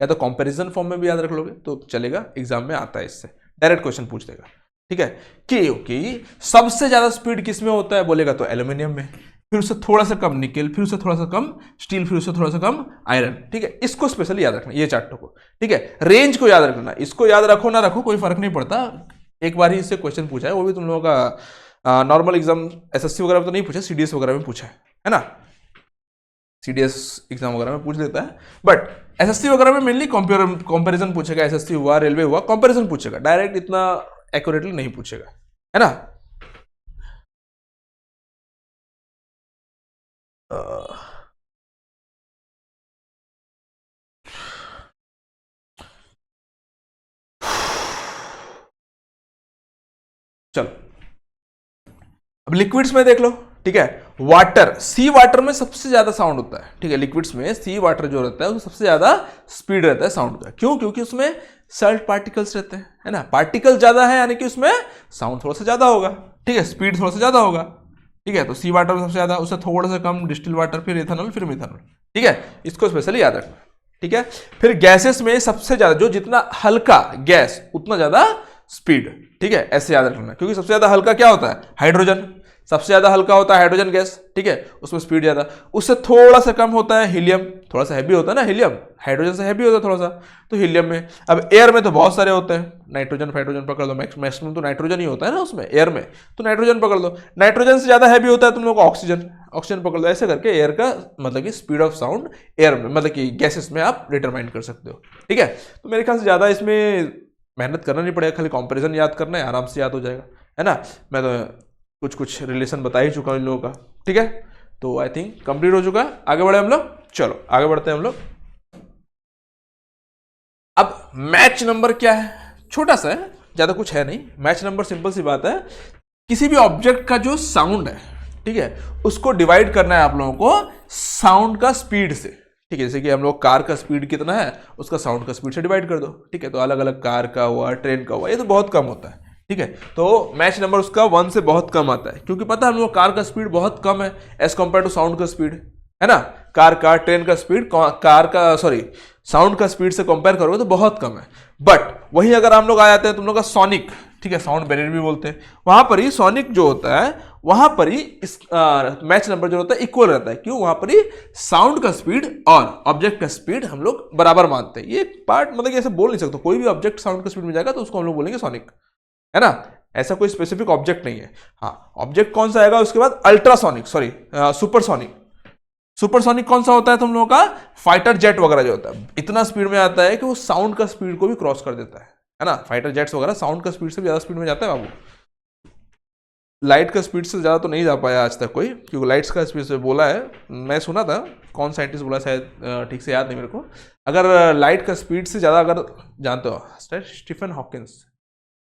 या तो कंपैरिजन फॉर्म में भी याद रख लोगे तो चलेगा, एग्जाम में आता है, इससे डायरेक्ट क्वेश्चन पूछ देगा। ठीक है, कि सबसे ज्यादा स्पीड किस में होता है बोलेगा तो एल्यूमिनियम में, फिर उससे थोड़ा सा कम निकेल, फिर उससे थोड़ा सा कम स्टील, फिर उससे थोड़ा सा कम आयरन। ठीक है, इसको स्पेशली याद रखना, ये चार्टों को। ठीक है, रेंज को याद रखना, इसको याद रखो ना रखो कोई फर्क नहीं पड़ता, एक बार ही इससे क्वेश्चन पूछा है, वो भी तुम लोगों का नॉर्मल एग्जाम एसएससी वगैरह में तो नहीं पूछा, सीडीएस वगैरह में पूछा है ना, सीडीएस एग्जाम वगैरह में पूछ लेता है, बट एसएससी वगैरह में मेनली कंपैरिजन पूछेगा, एसएससी हुआ, रेलवे हुआ, कंपैरिजन पूछेगा, डायरेक्ट इतना एक्यूरेटली नहीं पूछेगा, है ना। चलो अब लिक्विड्स में देख लो। ठीक है। वाटर, सी वाटर में सबसे ज्यादा साउंड होता है, ठीक है। लिक्विड्स में सी वाटर जो रहता है उसमें सबसे ज्यादा स्पीड रहता है साउंड का। क्यों? क्योंकि उसमें सॉल्ट पार्टिकल्स रहते हैं, है ना। पार्टिकल ज्यादा है यानी कि उसमें साउंड थोड़ा सा ज्यादा होगा, ठीक है, स्पीड थोड़ा सा ज्यादा होगा, ठीक है। तो सी वाटर में सबसे ज्यादा, उससे थोड़ा सा कम डिस्टिल वाटर, फिर इथेनॉल, फिर मिथेनॉल, ठीक है। इसको स्पेशली याद रखना, ठीक है। फिर गैसेस में सबसे ज्यादा, जो जितना हल्का गैस उतना ज्यादा स्पीड, ठीक है, ऐसे याद रखना। क्योंकि सबसे ज्यादा हल्का क्या होता है? हाइड्रोजन। सबसे ज्यादा हल्का होता है हाइड्रोजन गैस, ठीक है, उसमें स्पीड ज्यादा। उससे थोड़ा सा कम होता है हीलियम, थोड़ा सा हैवी होता है ना हीलियम, हाइड्रोजन से हैवी होता है थोड़ा सा, तो हीलियम में। अब एयर में तो बहुत सारे होते हैं, नाइट्रोजन फाइट्रोजन पकड़ लो, मैक्सिमम तो नाइट्रोजन ही होता है ना उसमें, एयर में, तो नाइट्रोजन पकड़ लो। नाइट्रोजन से ज्यादा हैवी होता है तुम लोग को ऑक्सीजन, ऑक्सीजन पकड़ लो। ऐसे करके एयर का मतलब कि स्पीड ऑफ साउंड एयर में, मतलब कि गैसेस में आप डिटरमाइन कर सकते हो, ठीक है। तो मेरे ख्याल से ज्यादा इसमें मेहनत करना नहीं पड़ेगा, खाली कंपैरिजन याद करना है, आराम से याद हो जाएगा, है ना। मैं तो कुछ कुछ रिलेशन बता ही चुका हूं इन लोगों का, ठीक है। तो आई थिंक कंप्लीट हो चुका है। आगे बढ़े हम लोग, चलो आगे बढ़ते हैं हम लोग। अब मैच नंबर क्या है? छोटा सा है, ज्यादा कुछ है नहीं। मैच नंबर सिंपल सी बात है, किसी भी ऑब्जेक्ट का जो साउंड है, ठीक है, उसको डिवाइड करना है आप लोगों को साउंड का स्पीड से, ठीक है। जैसे कि हम लोग कार का स्पीड कितना है, उसका साउंड का स्पीड से डिवाइड कर दो, ठीक है। तो अलग अलग कार का हुआ, ट्रेन का हुआ, ये तो बहुत कम होता है, ठीक है। तो मैच नंबर उसका 1 से बहुत कम आता है, क्योंकि पता है हम लोग कार का स्पीड बहुत कम है एज कंपेयर टू साउंड का स्पीड, है ना। कार का, ट्रेन का स्पीड कार का, सॉरी, साउंड का स्पीड से कंपेयर करोगे तो बहुत कम है। बट वहीं अगर हम लोग आ जाते हैं तुम लोग का सोनिक, ठीक है, साउंड बैरियर भी बोलते हैं, वहां पर ही सोनिक जो होता है, वहां पर ही इस मैच नंबर जो होता है इक्वल रहता है। क्यों? वहां पर ही साउंड का स्पीड और ऑब्जेक्ट का स्पीड हम लोग बराबर मानते हैं। ये पार्ट मतलब कि ऐसे बोल नहीं सकते, कोई भी ऑब्जेक्ट साउंड का स्पीड में जाएगा तो उसको हम लोग बोलेंगे सोनिक, है ना। ऐसा कोई स्पेसिफिक ऑब्जेक्ट नहीं है। हाँ, ऑब्जेक्ट कौन सा आएगा उसके बाद? Ultrasonic, sorry supersonic. सुपरसोनिक कौन सा होता है तुम लोगों का? फाइटर जेट वगैरह जो होता है, इतना स्पीड में आता है कि वो साउंड का स्पीड को भी क्रॉस कर देता है ना। फाइटर जेट्स वगैरह साउंड का स्पीड से ज्यादा स्पीड में जाता है बाबू। लाइट का स्पीड से ज्यादा तो नहीं जा पाया आज तक कोई, क्योंकि लाइट्स का स्पीड से बोला है, मैं सुना था, कौन साइंटिस्ट बोला शायद, ठीक से याद नहीं मेरे को। अगर लाइट का स्पीड से ज्यादा, अगर जानते हो, स्टीफन हॉकिंस,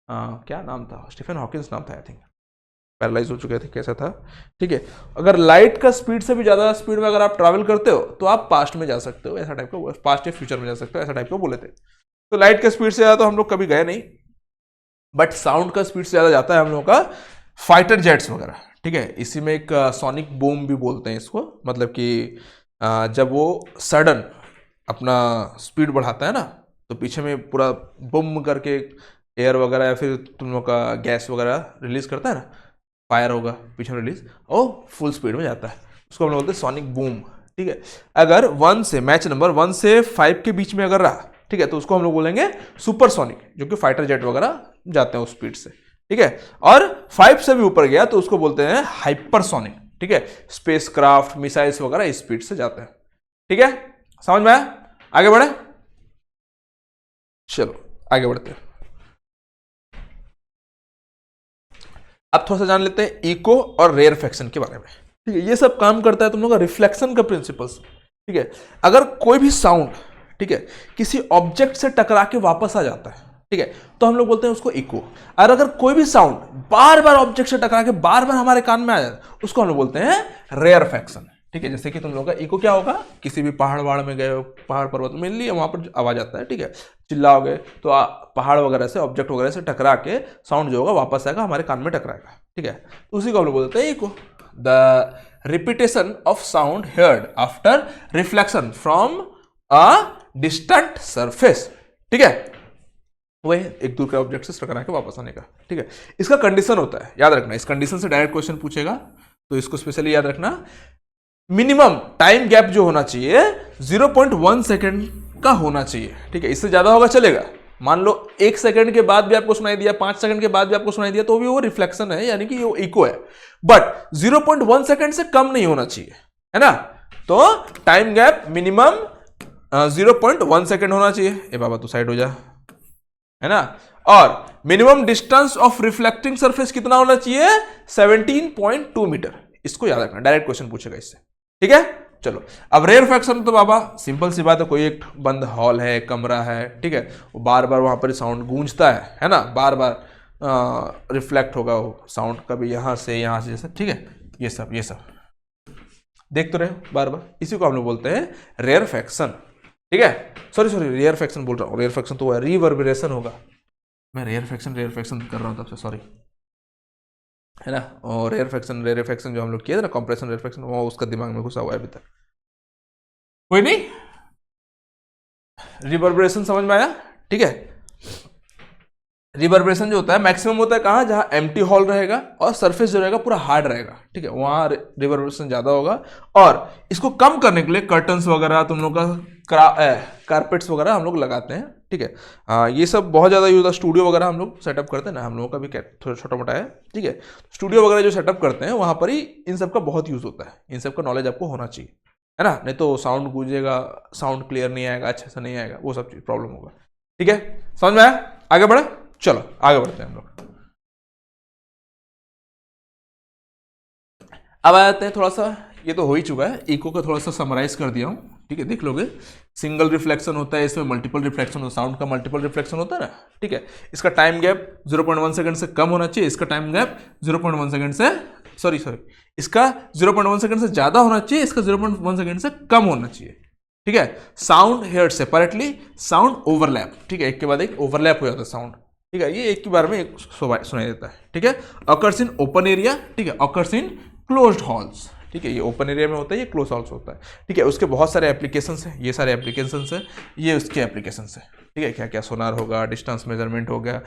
क्या नाम था, स्टीफन हॉकिंस नाम था आई थिंक, पैरालाइज हो चुके थे, कैसा था, ठीक है। अगर लाइट का स्पीड से भी ज्यादा स्पीड में अगर आप ट्रैवल करते हो तो आप पास्ट में जा सकते हो, ऐसा टाइप का, पास्ट या फ्यूचर में जा सकते हो, ऐसा टाइप का बोले थे। तो लाइट का स्पीड से ज्यादा तो हम लोग कभी गए नहीं, बट साउंड का स्पीड से ज्यादा जाता है हम लोगों का फाइटर जेट्स वगैरह, ठीक है। इसी में एक सोनिक बूम भी बोलते हैं इसको, मतलब कि जब वो सडन अपना स्पीड बढ़ाता है ना, तो पीछे में पूरा बूम करके एयर वगैरह या फिर तुम लोग का गैस वगैरह रिलीज करता है ना, फायर होगा पीछे में रिलीज, और फुल स्पीड में जाता है, उसको हम लोग बोलते हैं सोनिक बूम, ठीक है। अगर 1 से, मैच नंबर 1 से 5 के बीच में अगर रहा, ठीक है, तो उसको हम लोग बोलेंगे सुपरसोनिक, जो कि फाइटर जेट वगैरह जाते हैं उस स्पीड से, ठीक है। और 5 से भी ऊपर गया तो उसको बोलते हैं हाइपरसोनिक, ठीक है। स्पेस क्राफ्ट, मिसाइल्स वगैरह इस स्पीड से जाते हैं, ठीक है। समझ में आया? आगे बढ़े, चलो आगे बढ़ते हैं। अब थोड़ा सा जान लेते हैं इको और रेयरफैक्शन के बारे में, ठीक है। ये सब काम करता है तुम लोग का रिफ्लेक्शन का प्रिंसिपल्स, ठीक है। अगर कोई भी साउंड, ठीक है, किसी ऑब्जेक्ट से टकरा के वापस आ जाता है, ठीक है, तो हम लोग बोलते हैं उसको इको। और अगर कोई भी साउंड बार बार ऑब्जेक्ट से टकरा के बार बार हमारे कान में आ जाता है, उसको हम लोग बोलते हैं रेयरफैक्शन, ठीक है। जैसे कि तुम लोग का इको क्या होगा, किसी भी पहाड़ वहाड़ में गए हो, पहाड़ पर्वत में लिए, वहां पर आवाज आता है, ठीक है, चिल्लाओगे तो पहाड़ वगैरह से, ऑब्जेक्ट वगैरह से टकरा के साउंड जो होगा वापस आएगा, हमारे कान में टकराएगा, ठीक है। तो उसी को हम लोग बोलते हैं echo, the repetition of sound heard after reflection from a distant surface, ठीक है, वही एक दूर के ऑब्जेक्ट से टकरा के वापस आने का, ठीक है। इसका कंडीशन होता है, याद रखना, इस कंडीशन से डायरेक्ट क्वेश्चन पूछेगा, तो इसको स्पेशली याद रखना। मिनिमम टाइम गैप जो होना चाहिए 0.1 सेकेंड का होना चाहिए, ठीक है। इससे ज्यादा होगा चलेगा, मान लो 1 सेकंड के बाद भी आपको सुनाई दिया, 5 सेकंड के बाद भी आपको सुनाई दिया, तो भी वो रिफ्लेक्शन है, यानी कि वो इको है। बट 0.1 सेकंड से कम नहीं होना चाहिए, है ना। तो टाइम गैप मिनिमम 0.1 सेकंड होना चाहिए। ए बाबा तू साइड हो जा, है ना। और minimum distance of reflecting surface कितना होना चाहिए? 17.2 मीटर। इसको याद रखना, डायरेक्ट क्वेश्चन पूछेगा इससे, ठीक है। चलो अब रेयरफैक्शन तो बाबा सिंपल सी बात है, कोई एक बंद हॉल है, कमरा है, ठीक है, वो बार बार वहां पर साउंड गूंजता है ना, बार बार रिफ्लेक्ट होगा वो साउंड, कभी यहां से जैसे, ठीक है, ये सब देख तो रहे हो बार बार, इसी को हम लोग बोलते हैं रेयरफैक्शन। ठीक है, सॉरी रेयरफैक्शन बोल रहा हूँ, रेयरफैक्शन तो रिवर्बरेशन होगा, मैं रेयरफैक्शन कर रहा हूँ तब से, सॉरी, है ना। और रेयरफैक्शन जो हम लोग किए थे ना, कंप्रेशन रेयरफैक्शन, वो उसका दिमाग में घुसा हुआ है अभी तक। कोई नहीं, रिवर्बरेशन समझ में आया। ठीक है, रिवर्बरेशन जो होता है मैक्सिमम होता है कहाँ, जहाँ एम्प्टी हॉल रहेगा और सरफेस जो रहेगा पूरा हार्ड रहेगा। ठीक है, वहाँ रिवर्बरेशन ज़्यादा होगा। और इसको कम करने के लिए कर्टन्स वगैरह, तुम लोग का कारपेट्स वगैरह हम लोग लगाते हैं। ठीक है, ये सब बहुत ज़्यादा यूज होता है। स्टूडियो वगैरह हम लोग सेटअप करते हैं ना, हम लोगों का भी थोड़ा छोटा मोटा है। ठीक है, स्टूडियो वगैरह जो सेटअप करते हैं वहाँ पर ही इन सब का बहुत यूज़ होता है। इन सब का नॉलेज आपको होना चाहिए, है ना, नहीं तो साउंड गूंजेगा, साउंड क्लियर नहीं आएगा, अच्छे से नहीं आएगा, वो सब चीज़ प्रॉब्लम होगा। ठीक है, समझ में आया, आगे बढ़े, चलो आगे बढ़ते हैं हम लोग। अब आ जाते हैं थोड़ा सा, ये तो हो ही चुका है, इको का थोड़ा सा समराइज कर दिया हूँ। ठीक है, देख लोगे, सिंगल रिफ्लेक्शन होता है, इसमें मल्टीपल रिफ्लेक्शन होता है, साउंड का मल्टीपल रिफ्लेक्शन होता है ना। ठीक है, इसका टाइम गैप 0.1 सेकंड से कम होना चाहिए, इसका टाइम गैप 0.1 सेकंड से सॉरी इसका 0.1 सेकंड से ज्यादा होना चाहिए, इसका 0.1 सेकंड से कम होना चाहिए। ठीक है, sound heard separately, sound overlap. ठीक है, एक के बाद एक ओवरलैप हो जाता है साउंड। ठीक है, ये एक की बार में एक सुनाई देता है। ठीक है, अकर्स इन ओपन एरिया, ठीक है, अकर्स इन क्लोज्ड हॉल्स। ठीक है, ये ओपन एरिया में होता है, ये क्लोज हॉल्स होता है। ठीक है, उसके बहुत सारे एप्लीकेशंस हैं, ये सारे एप्लीकेशंस हैं, ये उसके एप्लीकेशंस हैं। ठीक है, क्या क्या, सोनार होगा, डिस्टेंस मेजरमेंट हो गया,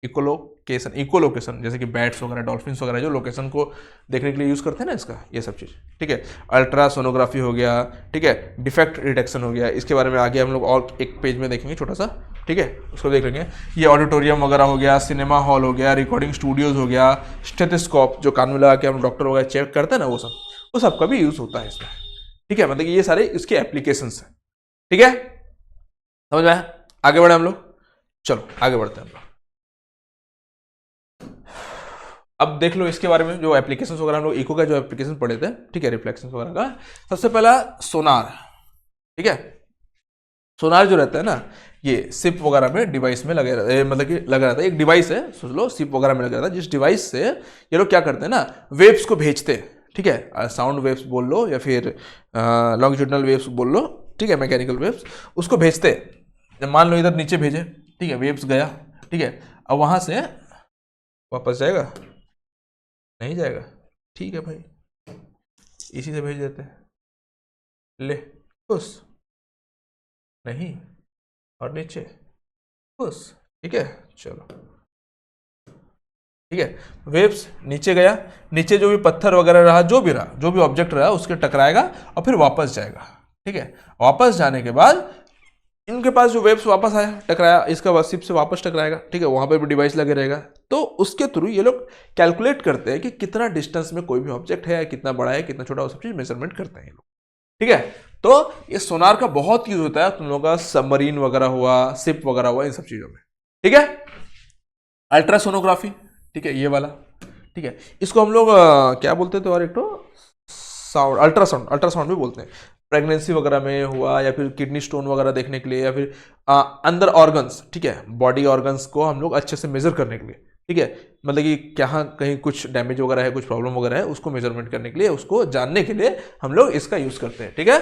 इकोलोकेशन, जैसे कि बैट्स वगैरह, डॉल्फिन्स वगैरह जो लोकेशन को देखने के लिए यूज़ करते हैं ना, इसका ये सब चीज़। ठीक है, अल्ट्रासोनोग्राफी हो गया। ठीक है, डिफेक्ट डिटेक्शन हो गया, इसके बारे में आगे हम लोग और एक पेज में देखेंगे छोटा सा। ठीक है, उसको देख लेंगे। ये ऑडिटोरियम वगैरह हो गया, सिनेमा हॉल हो गया, रिकॉर्डिंग स्टूडियोज हो गया, स्टेथोस्कोप जो कान में लगा के हम डॉक्टर वगैरह चेक करते हैं ना, वो सब का भी यूज़ होता है इसमें। ठीक है, मतलब कि ये सारे इसके एप्लीकेशंस हैं। ठीक है, समझ में आया, आगे बढ़े हम लोग, चलो आगे बढ़ते हैं हम लोग। अब देख लो इसके बारे में, जो एप्लीकेशंस वगैरह हम लोग इको का जो एप्लीकेशन पढ़े थे। ठीक है, रिफ्लेक्शंस वगैरह का, सबसे पहला सोनार। ठीक है, सोनार जो रहता है ना, ये सिप वगैरह में डिवाइस में लगे रहता है, मतलब कि लगा रहता है, एक डिवाइस है, सोच लो सिप वगैरह में लगा रहता है, जिस डिवाइस से ये लोग क्या करते हैं ना, वेव्स को भेजते हैं। ठीक है, साउंड वेव्स बोल लो या फिर लॉन्गिट्यूडनल वेव्स बोल लो। ठीक है, मैकेनिकल वेव्स, उसको भेजते हैं। मान लो इधर नीचे भेजे, ठीक है, वेव्स गया। ठीक है, अब वहां से वापस जाएगा, नहीं जाएगा। ठीक है भाई, इसी से भेज देते हैं, ले खुश, नहीं, और नीचे खुश। ठीक है, चलो, ठीक है, वेव्स नीचे गया, नीचे जो भी पत्थर वगैरह रहा, जो भी ऑब्जेक्ट रहा, उसके टकराएगा और फिर वापस जाएगा। ठीक है, वापस जाने के बाद इनके पास जो वेव्स वापस आया, टकराया, इसका बस सिप से वापस टकराएगा। ठीक है, वहां पर भी डिवाइस लगे रहेगा, तो उसके थ्रू ये लोग कैलकुलेट करते हैं कि कितना डिस्टेंस में कोई भी ऑब्जेक्ट है, कितना बड़ा है, कितना छोटा, वो सब चीज मेजरमेंट करते हैं ये लोग। ठीक है, तो ये सोनार का बहुत यूज होता है तुम लोगों का सबमरीन वगैरह हुआ, सिप वगैरह हुआ, इन सब चीजों में। ठीक है, अल्ट्रासोनोग्राफी, ठीक है, ये वाला। ठीक है, इसको हम लोग क्या बोलते थे, और एक तो साउंड, अल्ट्रासाउंड भी बोलते हैं। प्रेगनेंसी वगैरह में हुआ, या फिर किडनी स्टोन वगैरह देखने के लिए, या फिर अंदर ऑर्गन्स, ठीक है, बॉडी ऑर्गन्स को हम लोग अच्छे से मेजर करने के लिए। ठीक है, मतलब कि क्या कहीं कुछ डैमेज वगैरह है, कुछ प्रॉब्लम वगैरह है, उसको मेजरमेंट करने के लिए, उसको जानने के लिए हम लोग इसका यूज करते हैं। ठीक है,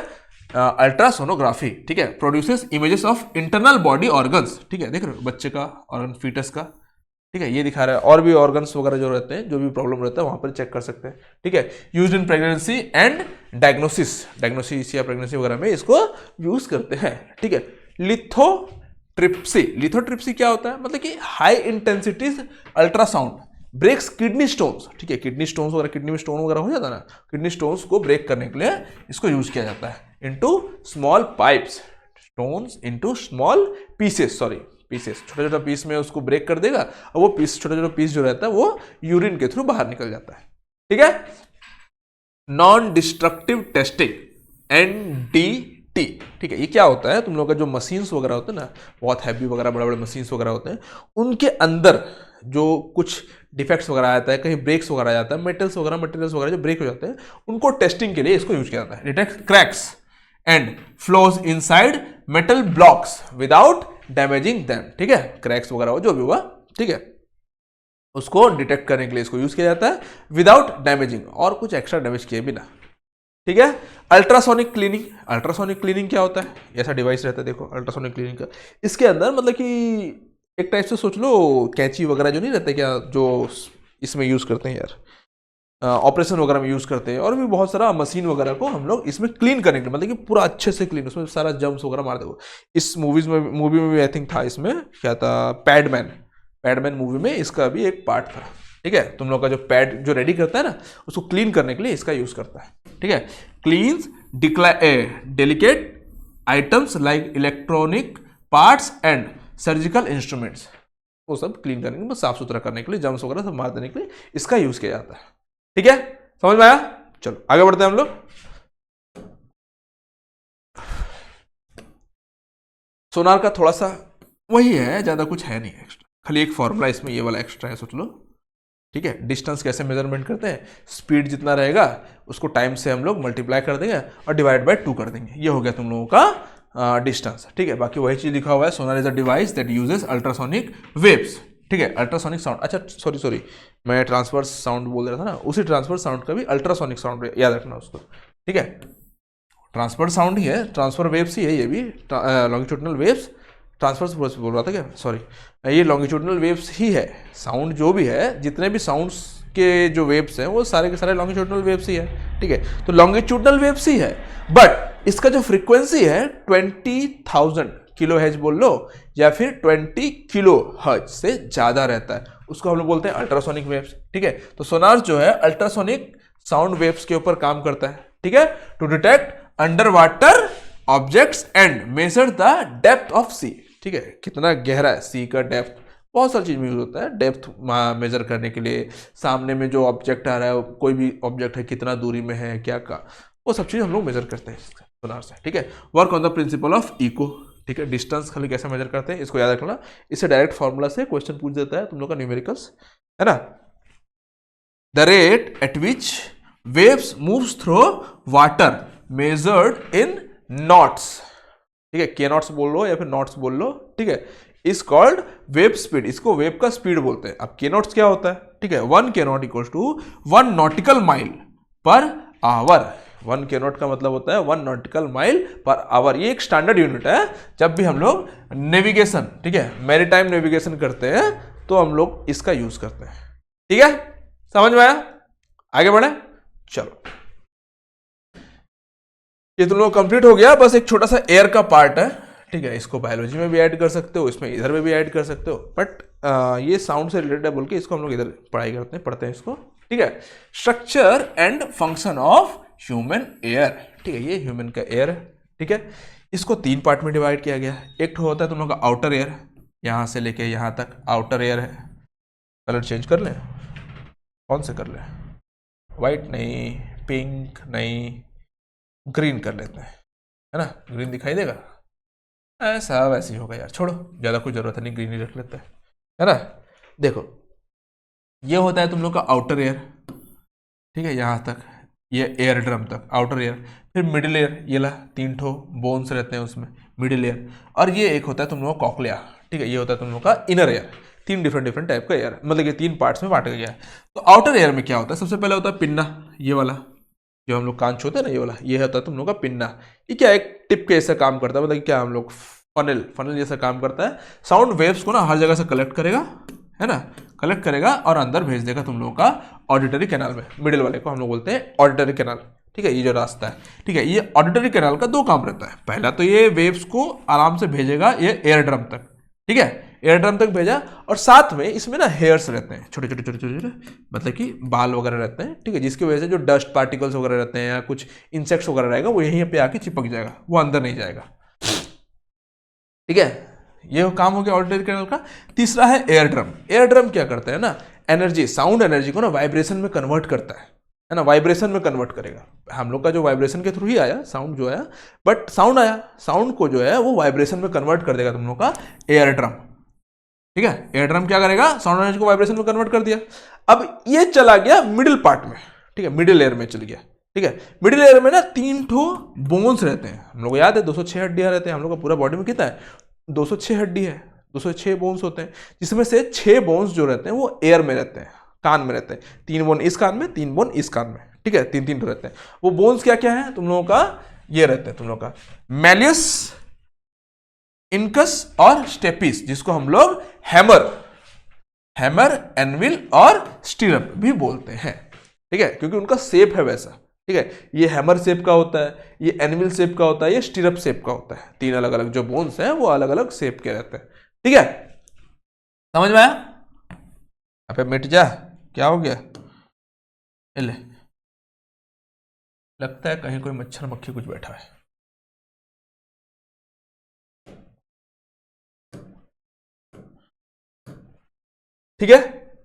अल्ट्रासोनोग्राफी, ठीक है, produces images of internal body organs. ठीक है, देख रहे हो, बच्चे का ऑर्गन, फीटस का। ठीक है, ये दिखा रहा है, और भी ऑर्गन्स वगैरह जो रहते हैं, जो भी प्रॉब्लम रहता है वहां पर चेक कर सकते हैं। ठीक है, used in pregnancy and diagnosis या प्रेगनेंसी वगैरह में इसको यूज करते हैं। ठीक है, लिथोट्रिप्सी क्या होता है, मतलब कि high intensity ultrasound breaks kidney stones. ठीक है, किडनी स्टोन्स वगैरह, किडनी में स्टोन वगैरह हो जाता है ना, किडनी स्टोन्स को ब्रेक करने के लिए इसको यूज किया जाता है। Into small pipes, stones into small pieces, छोटा छोटा पीस में उसको ब्रेक कर देगा, और वो पीस, छोटा छोटा पीस जो रहता है वो यूरिन के थ्रू बाहर निकल जाता है। ठीक है, नॉन डिस्ट्रक्टिव टेस्टिंग, NDT। ठीक है, ये क्या होता है, तुम लोग का जो मशीन्स वगैरह होते हैं ना, बहुत हैवी वगैरह, बड़े बड़े मशीन्स वगैरह होते हैं, उनके अंदर जो कुछ डिफेक्ट्स वगैरह आता है, कहीं ब्रेक्स वगैरह आ जाता है, मटेरियल्स वगैरह जो ब्रेक हो जाते हैं, उनको टेस्टिंग के लिए इसको यूज किया जाता है। Detect cracks and flows inside metal blocks without damaging them. ठीक है, क्रैक्स वगैरह हो, जो भी हुआ। ठीक है, उसको डिटेक्ट करने के लिए इसको यूज किया जाता है विदाउट डैमेजिंग, और कुछ एक्स्ट्रा डैमेज किए बिना। ठीक है। अल्ट्रासोनिक क्लीनिंग, अल्ट्रासोनिक क्लीनिंग क्या होता है? ऐसा डिवाइस रहता है, देखो अल्ट्रासोनिक क्लीनिंग का, इसके अंदर मतलब कि एक टाइप से सोच लो कैंची वगैरह जो नहीं रहते क्या, जो इसमें यूज करते हैं यार, ऑपरेशन वगैरह में यूज करते हैं, और भी बहुत सारा मशीन वगैरह को हम लोग इसमें क्लीन करने के लिए, मतलब कि पूरा अच्छे से क्लीन, उसमें सारा जम्स वगैरह मार दो। इस मूवी में भी आई थिंक था, इसमें क्या था, पैडमैन मूवी में इसका भी एक पार्ट था। ठीक है, तुम लोग का जो पैड जो रेडी करता है ना, उसको क्लीन करने के लिए इसका यूज करता है। ठीक है, cleans delicate items like electronic parts and surgical instruments, वो सब क्लीन करने के लिए, साफ सुथरा करने के लिए, जम्स वगैरह सब मार देने के लिए इसका यूज किया जाता है। ठीक है, समझ में आया? चलो आगे बढ़ते हैं हम लोग। सोनार का थोड़ा सा वही है, ज्यादा कुछ है नहीं एक्स्ट्रा, खाली एक फॉर्मूला इसमें ये वाला एक्स्ट्रा है, सोच लो। ठीक है, डिस्टेंस कैसे मेजरमेंट करते हैं, स्पीड जितना रहेगा उसको टाइम से हम लोग मल्टीप्लाई कर देंगे और डिवाइड बाय 2 कर देंगे, ये हो गया तुम लोगों का डिस्टेंस। ठीक है, बाकी वही चीज लिखा हुआ है, sonar is a device that uses ultrasonic waves. ठीक है, अल्ट्रासोनिक साउंड, अच्छा सॉरी मैं ट्रांसवर्स साउंड बोल रहा था ना, उसी ट्रांसवर्स साउंड का भी अल्ट्रासोनिक साउंड याद रखना उसको। ठीक है, ट्रांसफर साउंड ही है, ट्रांसफर वेव्स ही है ये भी, लॉन्गिट्यूडनल वेव्स, ट्रांसफर बोल रहा था क्या, सॉरी, ये लॉन्गिट्यूडनल वेव्स ही है। साउंड जो भी है, जितने भी साउंड्स के जो वेव्स हैं वो सारे के सारे लॉन्गिट्यूडनल वेव्स ही है। ठीक है, तो लॉन्गिट्यूडनल वेव्स ही है, बट इसका जो फ्रीक्वेंसी है 20,000 किलो हर्ट्ज बोल लो, या फिर 20 किलो हर्ट्ज से ज्यादा रहता है, उसको हम लोग बोलते हैं अल्ट्रासोनिक वेव्स। ठीक है, तो सोनार जो है अल्ट्रासोनिक साउंड वेव्स के ऊपर काम करता है। ठीक है, to detect under water objects and measure the depth of sea. ठीक है, कितना गहरा है सी का डेप्थ, बहुत सारी चीज में यूज होता है डेप्थ मेजर करने के लिए, सामने में जो ऑब्जेक्ट आ रहा है, कोई भी ऑब्जेक्ट है कितना दूरी में है, क्या का, वो सब चीज हम लोग मेजर करते हैं सोनार से। ठीक है, work on the principle of echo. ठीक है, डिस्टेंस खाली कैसे मेजर करते हैं इसको याद रखना, इससे डायरेक्ट फॉर्मूला से क्वेश्चन पूछ देता है तुम लोग का न्यूमेरिकल्स, है ना। The rate at which waves moves through water measured in knots. ठीक है, के नॉट्स बोल लो या फिर नॉट्स बोल लो। ठीक है, इज कॉल्ड वेव स्पीड, इसको वेव का स्पीड बोलते हैं। अब के नॉट्स क्या होता है? ठीक है, 1 के knot equal to 1 nautical mile per hour. 1 के नॉट का मतलब होता है 1 नॉटिकल माइल पर आवर, ये एक स्टैंडर्ड यूनिट है जब भी हम लोग नेविगेशन, ठीक है, मैरीटाइम नेविगेशन करते हैं तो हम लोग इसका यूज करते हैं। ठीक है, समझ में आया? आगे बढ़े, चलो ये तुम लोग कंप्लीट हो गया, बस एक छोटा सा एयर का पार्ट है। ठीक है, इसको बायोलॉजी में भी ऐड कर सकते हो, इसमें इधर में भी ऐड कर सकते हो, बट ये साउंड से रिलेटेड है बोल के इसको हम लोग इधर पढ़ाई करते हैं, पढ़ते हैं इसको। ठीक है, structure and function of human air. ठीक है, ये ह्यूमन का एयर है। ठीक है, इसको 3 पार्ट में डिवाइड किया गया। एक तो होता है तुम लोग का आउटर एयर, यहाँ से लेके यहाँ तक आउटर एयर है। कलर चेंज कर लें, कौन से कर लें, वाइट नहीं, पिंक नहीं, ग्रीन कर लेते हैं, है ना, ग्रीन दिखाई देगा, ऐसा वैसे ही होगा यार, छोड़ो ज़्यादा कुछ ज़रूरत नहीं, ग्रीन ही रख लेते हैं, है ना। देखो ये होता है तुम लोग का आउटर एयर। ठीक है, यहाँ तक ये एयर ड्रम तक आउटर एयर, फिर मिडिल एयर, ये ला 3 ठो बोन्स रहते हैं उसमें, मिडिल एयर, और ये एक होता है तुम लोग का कॉक्लिया। ठीक है, ये होता है तुम लोग का इनर एयर। 3 डिफरेंट टाइप का एयर, मतलब कि 3 पार्ट्स में बांटा गया है। तो आउटर एयर में क्या होता है, सबसे पहले होता है पिन्ना, ये वाला जो हम लोग कान छूते हैं ना, ये वाला, ये होता है तुम लोग का पिन्ना। ये क्या एक टिप के ऐसा काम करता है, मतलब क्या हम लोग फनल जैसा काम करता है, साउंड वेव्स को ना हर जगह से कलेक्ट करेगा, है ना, कलेक्ट करेगा और अंदर भेज देगा तुम लोगों का ऑडिटरी कैनाल में। मिडिल वाले को हम लोग बोलते हैं ऑडिटरी कैनाल। ठीक है, ये जो रास्ता है, ठीक है, ये ऑडिटरी कैनाल का 2 काम रहता है। पहला तो ये वेव्स को आराम से भेजेगा ये एयर ड्रम तक। ठीक है, एयर ड्रम तक भेजा, और साथ में इसमें ना हेयर्स रहते हैं, छोटे छोटे छोटे छोटे, मतलब कि बाल वगैरह रहते हैं। ठीक है, जिसकी वजह से जो डस्ट पार्टिकल्स वगैरह रहते हैं या कुछ इंसेक्ट्स वगैरह रहेगा वो यहीं पे आके चिपक जाएगा, वो अंदर नहीं जाएगा। ठीक है, ये काम हो गया ऑडिटरी कैनाल का। तीसरा है एयर ड्रम। एयर ड्रम क्या करता है ना, एनर्जी, साउंड एनर्जी को ना वाइब्रेशन में कन्वर्ट करता है ना, वाइब्रेशन में कन्वर्ट करेगा। हम लोग का जो वाइब्रेशन के थ्रू ही आया साउंड जो आया, बट साउंड आया, साउंड को जो है वो वाइब्रेशन में कन्वर्ट कर देगा तुम लोग का एयर ड्रम। ठीक है, एयर ड्रम क्या करेगा, साउंड एनर्जी को वाइब्रेशन में कन्वर्ट कर दिया। अब ये चला गया मिडिल पार्ट में। ठीक है, मिडिल एयर में चल गया। ठीक है, मिडिल एयर में ना 3 ठो बोन्स रहते हैं, हम लोग को याद है 206 हड्डियां रहते हैं। हम लोग का पूरा बॉडी में कितना है, 206 हड्डी है। 206 बोन्स होते हैं, जिसमें से 6 बोन्स जो रहते हैं वो एयर में रहते हैं, कान में रहते हैं। 3 बोन इस कान में, 3 बोन इस कान में, ठीक है, 3 3 रहते हैं। वो बोन्स क्या क्या है तुम लोगों का, ये रहते हैं तुम लोगों का मैलियस, इनकस और स्टेपिस, जिसको हम लोग हैमर, एनविल और स्टीरप भी बोलते हैं, ठीक है, क्योंकि उनका शेप है वैसा, ठीक है। ये हैमर शेप का होता है, ये एनविल शेप का होता है, ये स्टीरप शेप का होता है। 3 अलग अलग जो बोन्स हैं वो अलग अलग शेप के रहते हैं, ठीक है। समझ में आया? अबे मिट जा, क्या हो गया? ले, लगता है कहीं कोई मच्छर मक्खी कुछ बैठा है। ठीक है,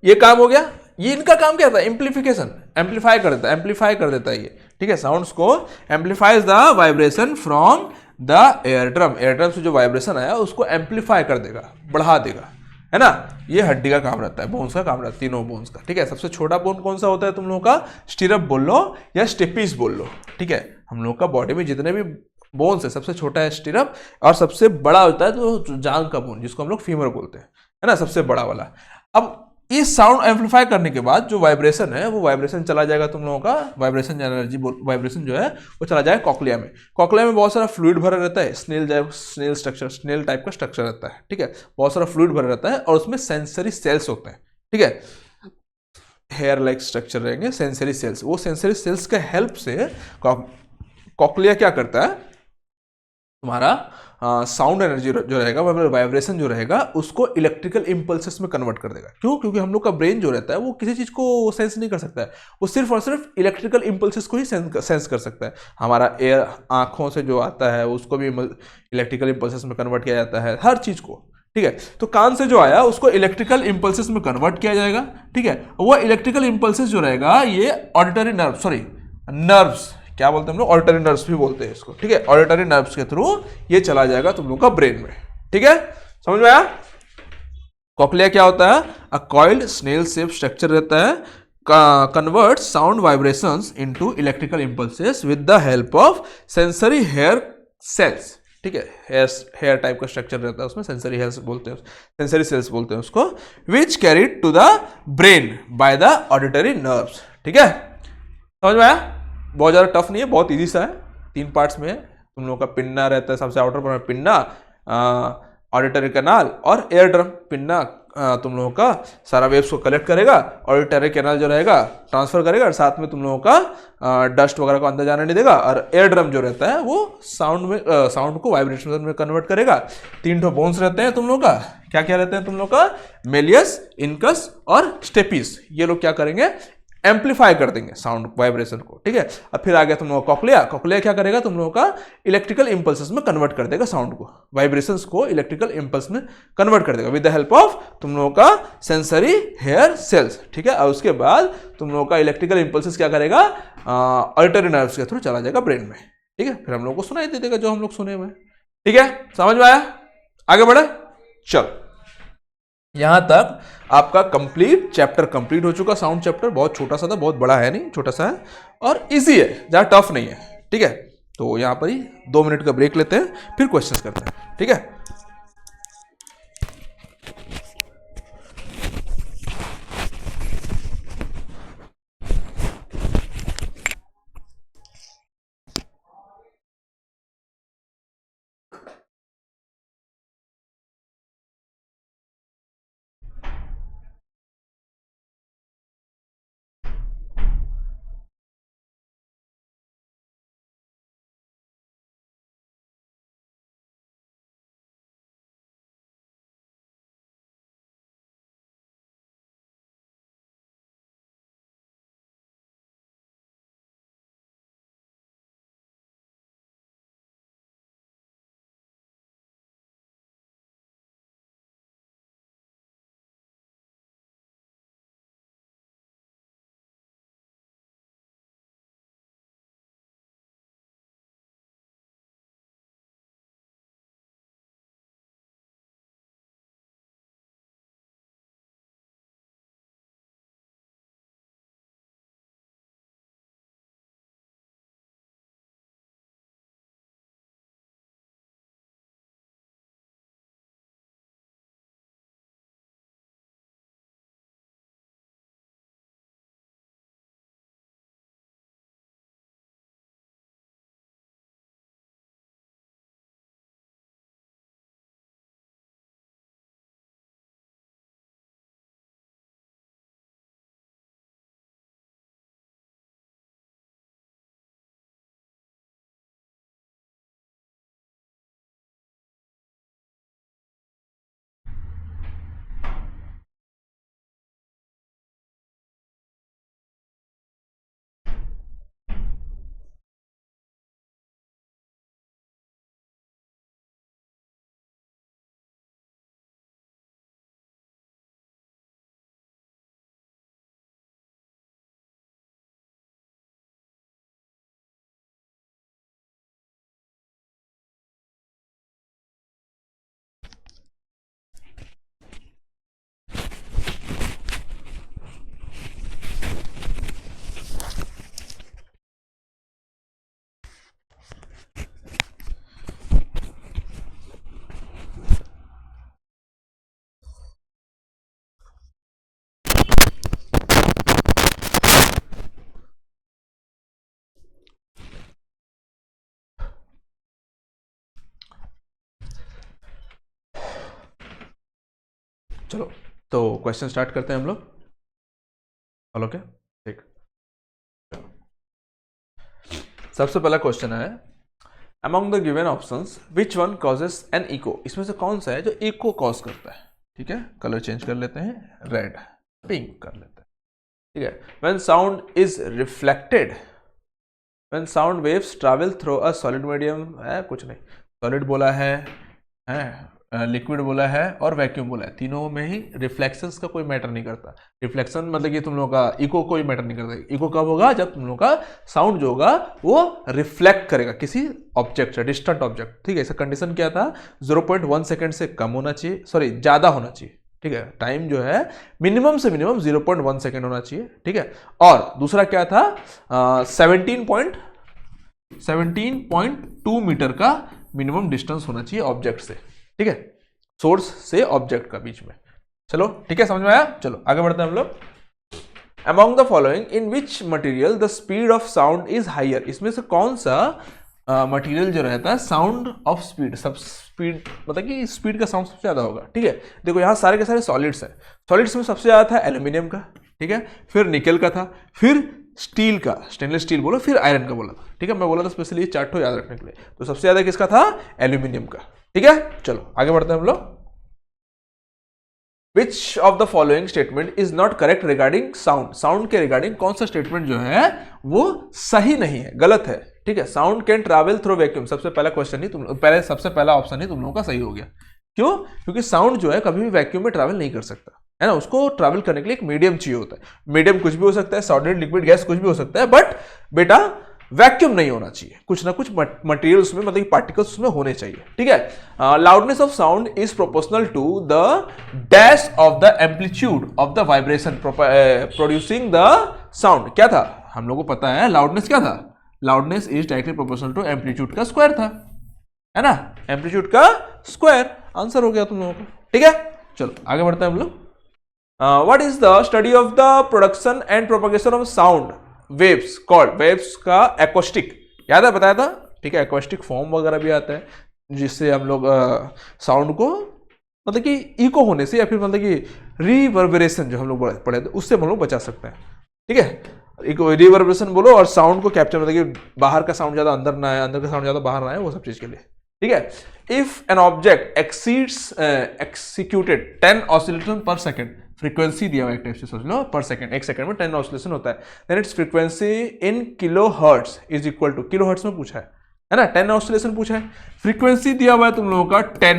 ये काम हो गया। ये इनका काम क्या था? एम्पलीफिकेशन, एम्पलीफाई कर देता है, एम्पलीफाई कर देता है ये, ठीक है। साउंड्स को amplifies the vibration from the air drum, air drum से जो वाइब्रेशन आया उसको एम्पलीफाई कर देगा, बढ़ा देगा, है ना। ये हड्डी का काम रहता है, बोन्स का काम रहता है, तीनों बोन्स का, ठीक है। सबसे छोटा बोन कौन सा होता है तुम लोगों का? स्टीरप बोल लो या स्टेपिस बोल लो, ठीक है। हम लोग का बॉडी में जितने भी बोन्स है, सबसे छोटा है स्टीरप और सबसे बड़ा होता है तो जांग का बोन, जिसको हम लोग फीमर बोलते हैं, है ना, सबसे बड़ा वाला। अब इस साउंड एम्पलीफाई करने के बाद जो वाइब्रेशन है वो वाइब्रेशन चला जाएगा तुम लोगों का, वाइब्रेशन एनर्जी, वाइब्रेशन जो है वो चला जाएगा कॉक्लिया में। कॉक्लिया में बहुत सारा फ्लूइड भरा रहता है, स्नेल स्ट्रक्चर, स्नेल टाइप का स्ट्रक्चर रहता है, ठीक है। बहुत सारा फ्लूइड भरा रहता है और उसमें सेंसरी सेल्स होते हैं, ठीक है। हेयर लाइक स्ट्रक्चर रहेंगे सेंसरी सेल्स। वो सेंसरी सेल्स के हेल्प से कॉक्लिया क्या करता है, तुम्हारा साउंड एनर्जी जो रहेगा, वाइब्रेशन जो रहेगा, उसको इलेक्ट्रिकल इंपल्सेस में कन्वर्ट कर देगा। क्यों? क्योंकि हम लोग का ब्रेन जो रहता है वो किसी चीज को सेंस नहीं कर सकता है, वो सिर्फ और सिर्फ इलेक्ट्रिकल इंपल्सेस को ही सेंस कर सकता है। हमारा एयर आंखों से जो आता है उसको भी इलेक्ट्रिकल इंपल्सेस में कन्वर्ट किया जाता है, हर चीज को, ठीक है। तो कान से जो आया उसको इलेक्ट्रिकल इंपल्सेस में कन्वर्ट किया जाएगा, ठीक है। वो इलेक्ट्रिकल इंपल्सेस जो रहेगा ये ऑडिटरी नर्व, सॉरी नर्व्स, क्या बोलते हैं हम लोग? ऑडिटरी नर्व्स भी बोलते हैं इसको, ठीक है। ऑडिटरी नर्व्स के थ्रू ये चला जाएगा तुम लोग का ब्रेन में, ठीक है। समझ में आया? कॉक्लिया क्या होता है? A coiled snail shape structure रहता है, convert sound vibrations into electrical impulses with the help of sensory hair cells, ठीक है। हेयर टाइप का स्ट्रक्चर रहता है उसमें, सेंसरी हेयर्स बोलते हैं, सेंसरी सेल्स बोलते हैं उसको, which carried to the brain by the auditory nerves, ठीक है। समझ में आया? बहुत ज़्यादा टफ नहीं है, बहुत इजी सा है। 3 पार्ट्स में है। तुम लोगों का पिन्ना रहता है, सबसे आउटर पर पिन्ना, ऑडिटरी कैनाल और एयर ड्रम। पिन्ना तुम लोगों का सारा वेव्स को कलेक्ट करेगा, ऑडिटरी कैनाल जो रहेगा ट्रांसफर करेगा, और साथ में तुम लोगों का डस्ट वगैरह को अंदर जाने नहीं देगा, और एयर ड्रम जो रहता है वो साउंड को वाइब्रेशन में कन्वर्ट करेगा। 3 ठो बोन्स रहते हैं तुम लोगों का, क्या क्या रहते हैं तुम लोग का? मेलियस, इनकस और स्टेपिस। ये लोग क्या करेंगे? एम्पलीफाई कर देंगे साउंड वाइब्रेशन को, ठीक है। अब फिर आ गया तुम लोग कॉक्लिया। कॉक्लिया क्या करेगा? तुम लोगों का इलेक्ट्रिकल इंपल्सेस में कन्वर्ट कर देगा साउंड को, वाइब्रेशंस को इलेक्ट्रिकल इंपल्स में कन्वर्ट कर देगा विद द हेल्प ऑफ तुम लोगों का सेंसरी हेयर सेल्स, ठीक है। और उसके बाद तुम लोगों का इलेक्ट्रिकल इंपल्सेस क्या करेगा? ऑडिटरी नर्व्स के थ्रू चला जाएगा ब्रेन में, ठीक है। फिर हम लोग को सुनाई दे देगा जो हम लोग सुने हुए, ठीक है। समझ में आया? आगे बढ़े, चल। यहां तक आपका कंप्लीट चैप्टर कंप्लीट हो चुका। साउंड चैप्टर बहुत छोटा सा था, बहुत बड़ा है नहीं, छोटा सा है और इजी है, ज़्यादा टफ नहीं है, ठीक है। तो यहां पर ही 2 मिनट का ब्रेक लेते हैं, फिर क्वेश्चंस करते हैं, ठीक है। चलो तो क्वेश्चन स्टार्ट करते हैं हम लोग। चलो क्या, ठीक। सबसे पहला क्वेश्चन है, among the given options which one causes an echo, इसमें से कौन सा है जो इको कॉज करता है। ठीक है, कलर चेंज कर लेते हैं, रेड, पिंक कर लेते हैं। ठीक है, when sound is reflected, when sound waves travel through a solid medium, है कुछ नहीं, सॉलिड बोला है लिक्विड बोला है और वैक्यूम बोला है, तीनों में ही रिफ्लेक्शंस का कोई मैटर नहीं करता। रिफ्लेक्शन मतलब कि तुम लोगों का इको कोई मैटर नहीं करता। इको कब होगा, जब तुम लोगों का साउंड जो होगा वो रिफ्लेक्ट करेगा किसी ऑब्जेक्ट से, डिस्टेंट ऑब्जेक्ट। ठीक है, इसका कंडीशन क्या था, 0.1 सेकेंड से कम होना चाहिए, सॉरी ज्यादा होना चाहिए। ठीक है, टाइम जो है मिनिमम से मिनिमम 0.1 सेकेंड होना चाहिए। ठीक है, और दूसरा क्या था, 17.2 मीटर का मिनिमम डिस्टेंस होना चाहिए ऑब्जेक्ट से। ठीक है, सोर्स से ऑब्जेक्ट का बीच में। चलो ठीक है, समझ में आया। चलो आगे बढ़ते हैं हम लोग। Among the following in which material the speed of sound is higher, इसमें से कौन सा मटेरियल जो रहता है साउंड ऑफ स्पीड, सब स्पीड मतलब कि स्पीड का साउंड सबसे ज्यादा होगा। ठीक है, देखो यहाँ सारे के सारे सॉलिड्स हैं, सॉलिड्स में सबसे ज्यादा था एल्यूमिनियम का, ठीक है, फिर निकल का था, फिर स्टील का, स्टेनलेस स्टील बोलो, फिर आयरन का बोला था। ठीक है, मैं बोला था स्पेशली ये चार्ट याद रखने के लिए। तो सबसे ज्यादा किसका था, एल्यूमिनियम का। ठीक है, चलो आगे बढ़ते हैं हम लोग। विच of the following statement is not correct regarding sound, sound के रिगार्डिंग कौन सा स्टेटमेंट जो है वो सही नहीं है, गलत है। ठीक है, sound can travel through vacuum, सबसे पहला क्वेश्चन ही तुम पहले, सबसे पहला ऑप्शन ही तुम लोगों का सही हो गया। क्यों, क्योंकि साउंड जो है कभी भी वैक्यूम में ट्रैवल नहीं कर सकता है ना, उसको ट्रैवल करने के लिए एक मीडियम चाहिए होता है। मीडियम कुछ भी हो सकता है, सॉलिड, लिक्विड, गैस कुछ भी हो सकता है, बट बेटा वैक्यूम नहीं होना चाहिए, कुछ ना कुछ मटेरियल उसमें मतलब पार्टिकल्स उसमें होने चाहिए। ठीक है, loudness of sound is proportional to the dash of the amplitude of the vibration producing the sound. क्या था, हम लोगों को पता है लाउडनेस क्या था, loudness is directly proportional to amplitude का स्क्वायर था, है ना, एम्पलीट्यूड का स्क्वायर, आंसर हो गया तुम लोगों को। ठीक है, चलो आगे बढ़ते हैं हम लोग। What is the study of the production and propagation of sound waves called, waves का एक्वास्टिक, याद है बताया था। ठीक है, एक्वास्टिक फॉर्म वगैरह भी आता है जिससे हम लोग साउंड को मतलब कि इको होने से या फिर मतलब कि रिवर्बरेशन जो हम लोग पढ़े थे उससे हम लोग बचा सकते हैं। ठीक है, रिवर्बरेशन बोलो और साउंड को कैप्चर मतलब कि बाहर का साउंड ज्यादा अंदर ना आए, अंदर का साउंड ज्यादा बाहर ना आए, वो सब चीज के लिए। ठीक है, if an object exceeds executed 10 oscillation पर सेकेंड, फ्रीक्वेंसी दिया हुआ एक टाइप से समझ लो, पर सेकंड, एक सेकंड में 10 ऑसिलेशन होता है, then its frequency in kilo hertz is equal to, kilo hertz में पूछा है ना, 10 ऑसिलेशन पूछा है, फ्रीक्वेंसी दिया हुआ है तुम लोगों का 10,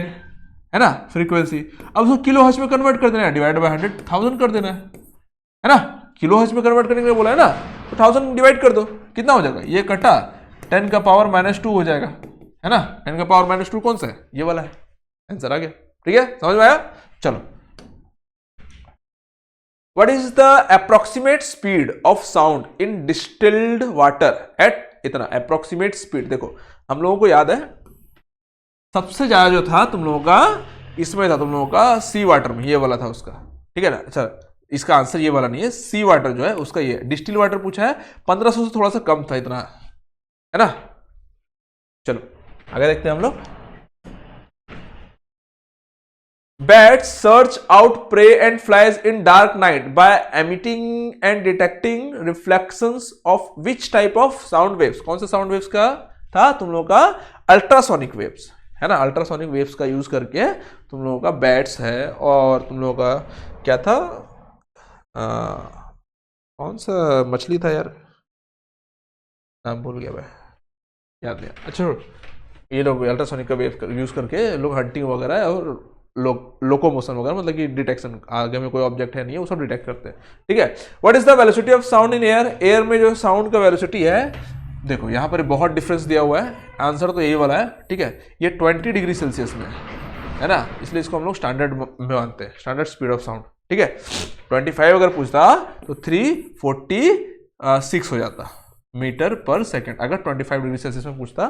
है ना फ्रीक्वेंसी। अब उसको किलो हर्ट्ज में कन्वर्ट कर देना है, डिवाइड बाय 100,000 कर देना है ना, किलो हर्ट्ज में कन्वर्ट करने के लिए बोला है ना, तो 1000 डिवाइड कर दो, कितना हो जाएगा, ये कटा 10 का पावर -2 हो जाएगा, है ना, 10 का पावर -2 कौन सा है, ये वाला है, आंसर आ गया। ठीक है, समझ में आया। चलो, What is the approximate speed of sound in distilled water at इतना approximate speed, देखो हम लोगों को याद है सबसे ज्यादा जो था तुम लोगों का इसमें था, तुम लोगों का सी वाटर में, ये वाला था उसका। ठीक है ना, अच्छा इसका आंसर ये वाला नहीं है, सी वाटर जो है उसका ये, डिस्टिल वाटर पूछा है 1500 से थोड़ा सा कम था, इतना है ना। चलो आगे देखते हैं हम लोग। Bats search out prey and flies in dark night by emitting and detecting reflections of which type of sound waves, कौन से साउंड वेव्स का था तुम लोगों का, अल्ट्रासोनिक वेव्स, है ना, अल्ट्रासोनिक वेव्स का यूज करके तुम लोगों का बैट्स है, और तुम लोगों का क्या था, कौन सा मछली था यार, नाम भूल गया मैं, याद नहीं। अच्छा, ये लोग अल्ट्रासोनिक का वेव यूज करके लोग हंटिंग वगैरह और लोकोमोशन वगैरह मतलब कि डिटेक्शन, आगे में कोई ऑब्जेक्ट है नहीं है वो सब डिटेक्ट करते हैं। ठीक है, what is the velocity of sound in air, air में जो साउंड का वेलोसिटी है, देखो यहाँ पर बहुत डिफरेंस दिया हुआ है, आंसर तो यही वाला है। ठीक है, ये 20 डिग्री सेल्सियस में है ना, इसलिए इसको हम लोग स्टैंडर्ड में मानते हैं, स्टैंडर्ड स्पीड ऑफ साउंड। ठीक है, 25 अगर पूछता तो 346 हो जाता मीटर पर सेकेंड, अगर 25 डिग्री सेल्सियस में पूछता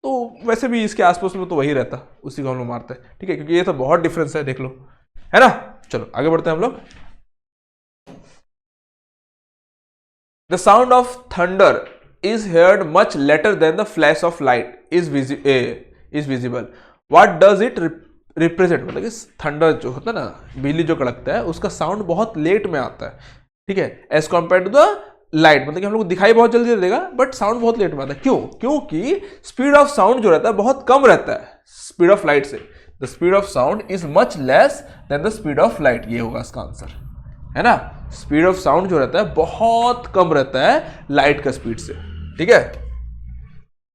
तो वैसे भी इसके आसपास में तो वही रहता, उसी को हम लोग मारते हैं। ठीक है, क्योंकि ये तो बहुत डिफरेंस है, देख लो, है ना। चलो आगे बढ़ते हैं हम लोग। The sound of thunder is heard much later then the flash of light is visible, what does it represent, मतलब कि थंडर जो होता है ना, बिजली जो कड़कता है, उसका साउंड बहुत लेट में आता है, ठीक है, as compared to the light, मतलब कि हम लोग को दिखाई बहुत जल्दी देगा बट साउंड बहुत लेट में आता है। क्यों? क्योंकि स्पीड ऑफ साउंड जो रहता है बहुत कम रहता है स्पीड ऑफ लाइट से। The speed of sound is much less than the speed of light, ये होगा इसका आंसर, है ना। स्पीड ऑफ साउंड जो रहता है बहुत कम रहता है लाइट का स्पीड से, ठीक है।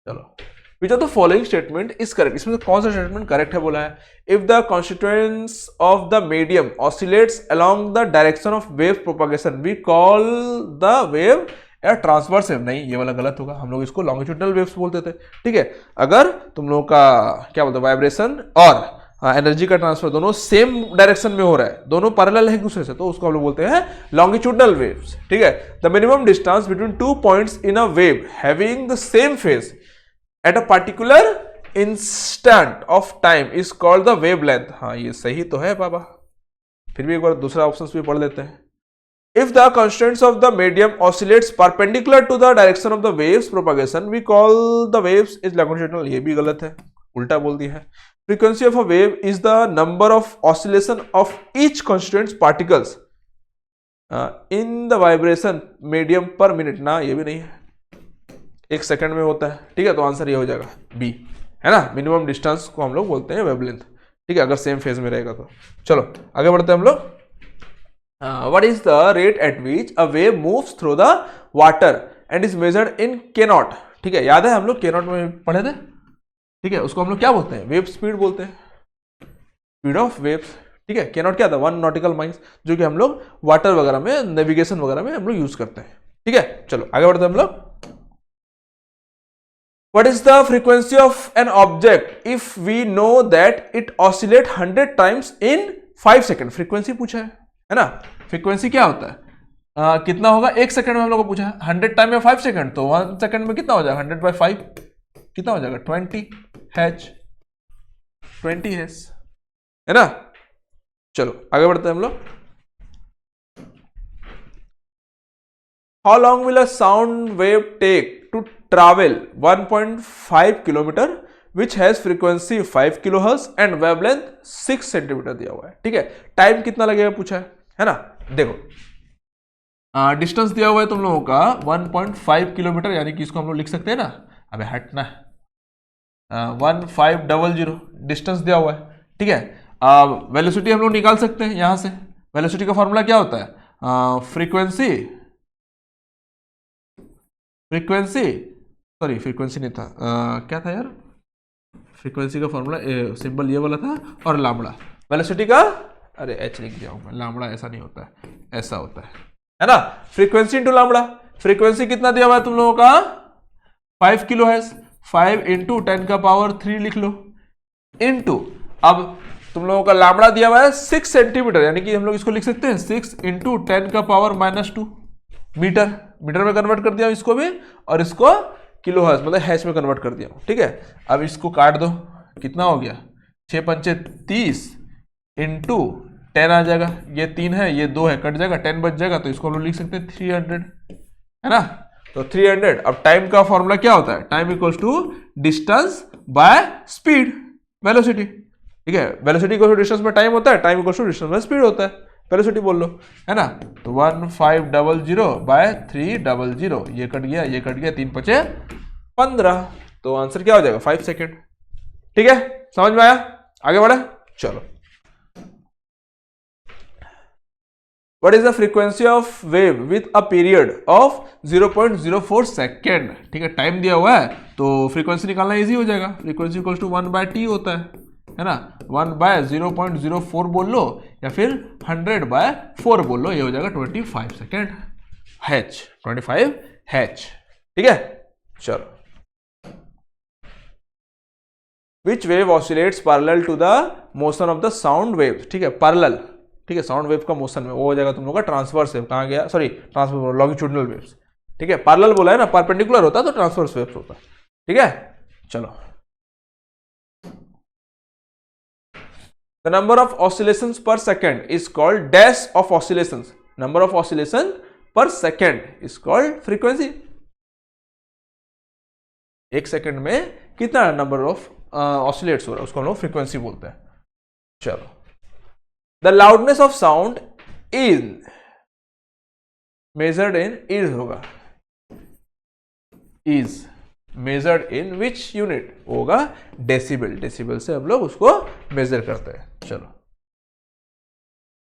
चलो, which of the following statement is correct, इसमें से कौन सा स्टेटमेंट करेक्ट है बोला है। If the constituents of the medium oscillates along the direction of wave propagation we call the wave या ट्रांसवर्स वेव, नहीं ये वाला गलत होगा, हम लोग इसको लॉन्गिट्यूडनल वेव्स बोलते थे, ठीक है। अगर तुम लोगों का क्या बोलते हैं वाइब्रेशन और एनर्जी का ट्रांसफर दोनों सेम डायरेक्शन में हो रहा है, दोनों पैरेलल है एक दूसरे से, तो उसको हम लोग बोलते हैं लॉन्गिट्यूडनल वेव्स, ठीक है। The minimum distance between two points in a wave having the same phase at a particular instant of time is called the wavelength. हाँ ये सही तो है बाबा, फिर भी एक बार दूसरा ऑप्शन भी पढ़ लेते हैं। If the constants of the medium oscillates perpendicular to the direction of the waves propagation, we call the waves is longitudinal। ये भी गलत है, उल्टा बोल दिया है। Frequency of a wave is the number of oscillation of each constituent particles in the vibration medium per minute। ना ये भी नहीं है, एक सेकंड में होता है, ठीक है, तो आंसर ये हो जाएगा बी, है ना। मिनिमम डिस्टेंस को हम लोग बोलते हैं वेवलेंथ, ठीक है, अगर सेम फेज में रहेगा तो। चलो आगे बढ़ते हैं हम लोग। What is the rate at which a wave moves through the water and is measured in K naught? ठीक है, याद है हम लोग K naught में पढ़े थे, ठीक है, उसको हम लोग क्या बोलते हैं, वेव स्पीड बोलते हैं, स्पीड ऑफ वेव्स, ठीक है। K naught क्या था, 1 नॉटिकल माइल्स, जो कि हम लोग वाटर वगैरह में, नेविगेशन वगैरह में हम लोग यूज करते हैं, ठीक है। चलो आगे बढ़ते हैं हम लोग। What is the frequency of an object if we know that it oscillates 100 times in 5 seconds? Frequency पूछा है ना। फ्रीक्वेंसी क्या होता है, कितना होगा एक सेकंड में हम लोग को पूछा है, 100 टाइम में 5 सेकंड, तो 1 सेकंड में कितना हो जाएगा, 100 बाई 5 कितना हो जाएगा, 20 हैच, 20 हैच, है ना। चलो आगे बढ़ते हैं हम लोग। How long will a sound wave take to travel 1.5 kilometre which has frequency 5 kilohertz and wavelength 6 centimetre दिया हुआ है, ठीक है। टाइम कितना लगेगा पूछा है ना। देखो डिस्टेंस दिया हुआ है तुम लोगों का 1.5 किलोमीटर, यानी कि इसको हम लोग लिख सकते हैं ना, अबे हटना, 1500 डिस्टेंस दिया हुआ है, ठीक है। वेलोसिटी हम लोग निकाल सकते हैं यहां से, वेलोसिटी का फॉर्मूला क्या होता है, फ्रीक्वेंसी नहीं था, क्या था यार, फ्रीक्वेंसी का फॉर्मूला सिंबल ये वाला था, और लामड़ा, वेलोसिटी का, अरे एच लिख दिया हूं मैं, लामड़ा ऐसा नहीं होता है, ऐसा होता है ना, फ्रीक्वेंसी इंटू लामड़ा। फ्रीक्वेंसी कितना दिया हुआ है तुम लोगों का, 5 किलो है, 5 इंटू 10 का पावर 3 लिख लो, इंटू अब तुम लोगों का लामड़ा दिया हुआ है 6 सेंटीमीटर, यानी कि हम लोग इसको लिख सकते हैं 6 इंटू 10 का पावर -2 मीटर, मीटर में कन्वर्ट कर दिया इसको भी, और इसको किलो हर्ट्ज मतलब हैच में कन्वर्ट कर दिया, ठीक है। अब इसको काट दो, कितना हो गया, 6 पंचे 30 इंटू 10 आ जाएगा, ये 3 है ये 2 है, कट जाएगा 10 बच जाएगा, तो इसको हम लोग लिख सकते हैं 300, है ना। तो 300। अब टाइम का फॉर्मूला क्या होता है, time equals to distance by speed, velocity, ठीक है। वेलोसिटी इक्वल्स टू डिस्टेंस में टाइम होता है, टाइम इक्वल्स टू डिस्टेंस में स्पीड होता है, वेलोसिटी बोल लो, है ना। तो 1500 बाय 300, ये कट गया ये कट गया, 3 बचे 15, तो आंसर क्या हो जाएगा 5 सेकेंड, ठीक है। समझ में आया, आगे बढ़े, चलो। What is the frequency of wave with a period of 0.04 second, ठीक है। टाइम दिया हुआ है तो फ्रीक्वेंसी निकालना इजी हो जाएगा, फ्रीक्वेंसी इक्वल्स टू 1/t होता है ना, 1/0.04 बोल लो या फिर 100/4 बोल लो, ये हो जाएगा 25 सेकेंड, हैच 25 हैच, ठीक है। चलो, which wave oscillates parallel to the motion of the sound wave, ठीक है, पैरेलल, ठीक है, साउंड वेव का मोशन में वो हो जाएगा तुम लोग का ट्रांसवर्स वेव, कहाँ गया, सॉरी ट्रांसवर्स, लॉन्गिट्यूडनल वेव्स, ठीक है। पैरेलल बोला है ना, परपेंडिकुलर होता है तो ट्रांसवर्स वेव्स होता है, ठीक है। चलो, द नंबर ऑफ ऑसिलेशंस पर second is called dash of oscillations, number of oscillation पर सेकेंड इज कॉल्ड फ्रीक्वेंसी। एक सेकेंड में कितना नंबर ऑफ ऑसिलेट्स हो रहा है उसको हम लोग फ्रीक्वेंसी बोलते हैं, चलो, the loudness of sound is measured in, is होगा, is measured in which unit होगा, डेसिबल, डेसिबल से हम लोग उसको मेजर करते हैं। चलो,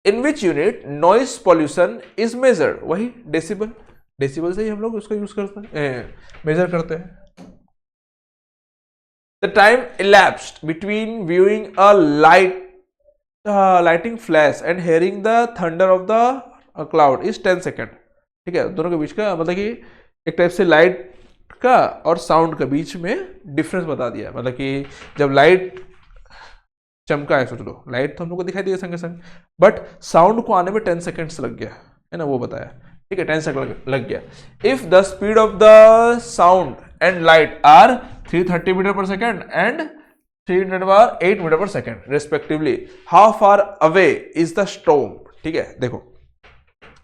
in which unit noise pollution is measured, वही डेसिबल, डेसिबल से ही हम लोग उसका यूज करते हैं, मेजर करते हैं। The time elapsed between viewing a lighting flash and hearing the thunder of the cloud is 10 second. ठीक है, दोनों के बीच का मतलब कि एक टाइप से लाइट का और साउंड के बीच में डिफरेंस बता दिया, मतलब कि जब लाइट चमका है, सोच लो लाइट तो हम लोग को दिखाई दिया संगे संग, बट साउंड को आने में 10 सेकेंड्स लग गया है ना, वो बताया। ठीक है, 10 सेकेंड लग गया। If the speed of the sound and light are 330 metre per second and 308 metre per second respectively, how far away is the storm. ठीक है, देखो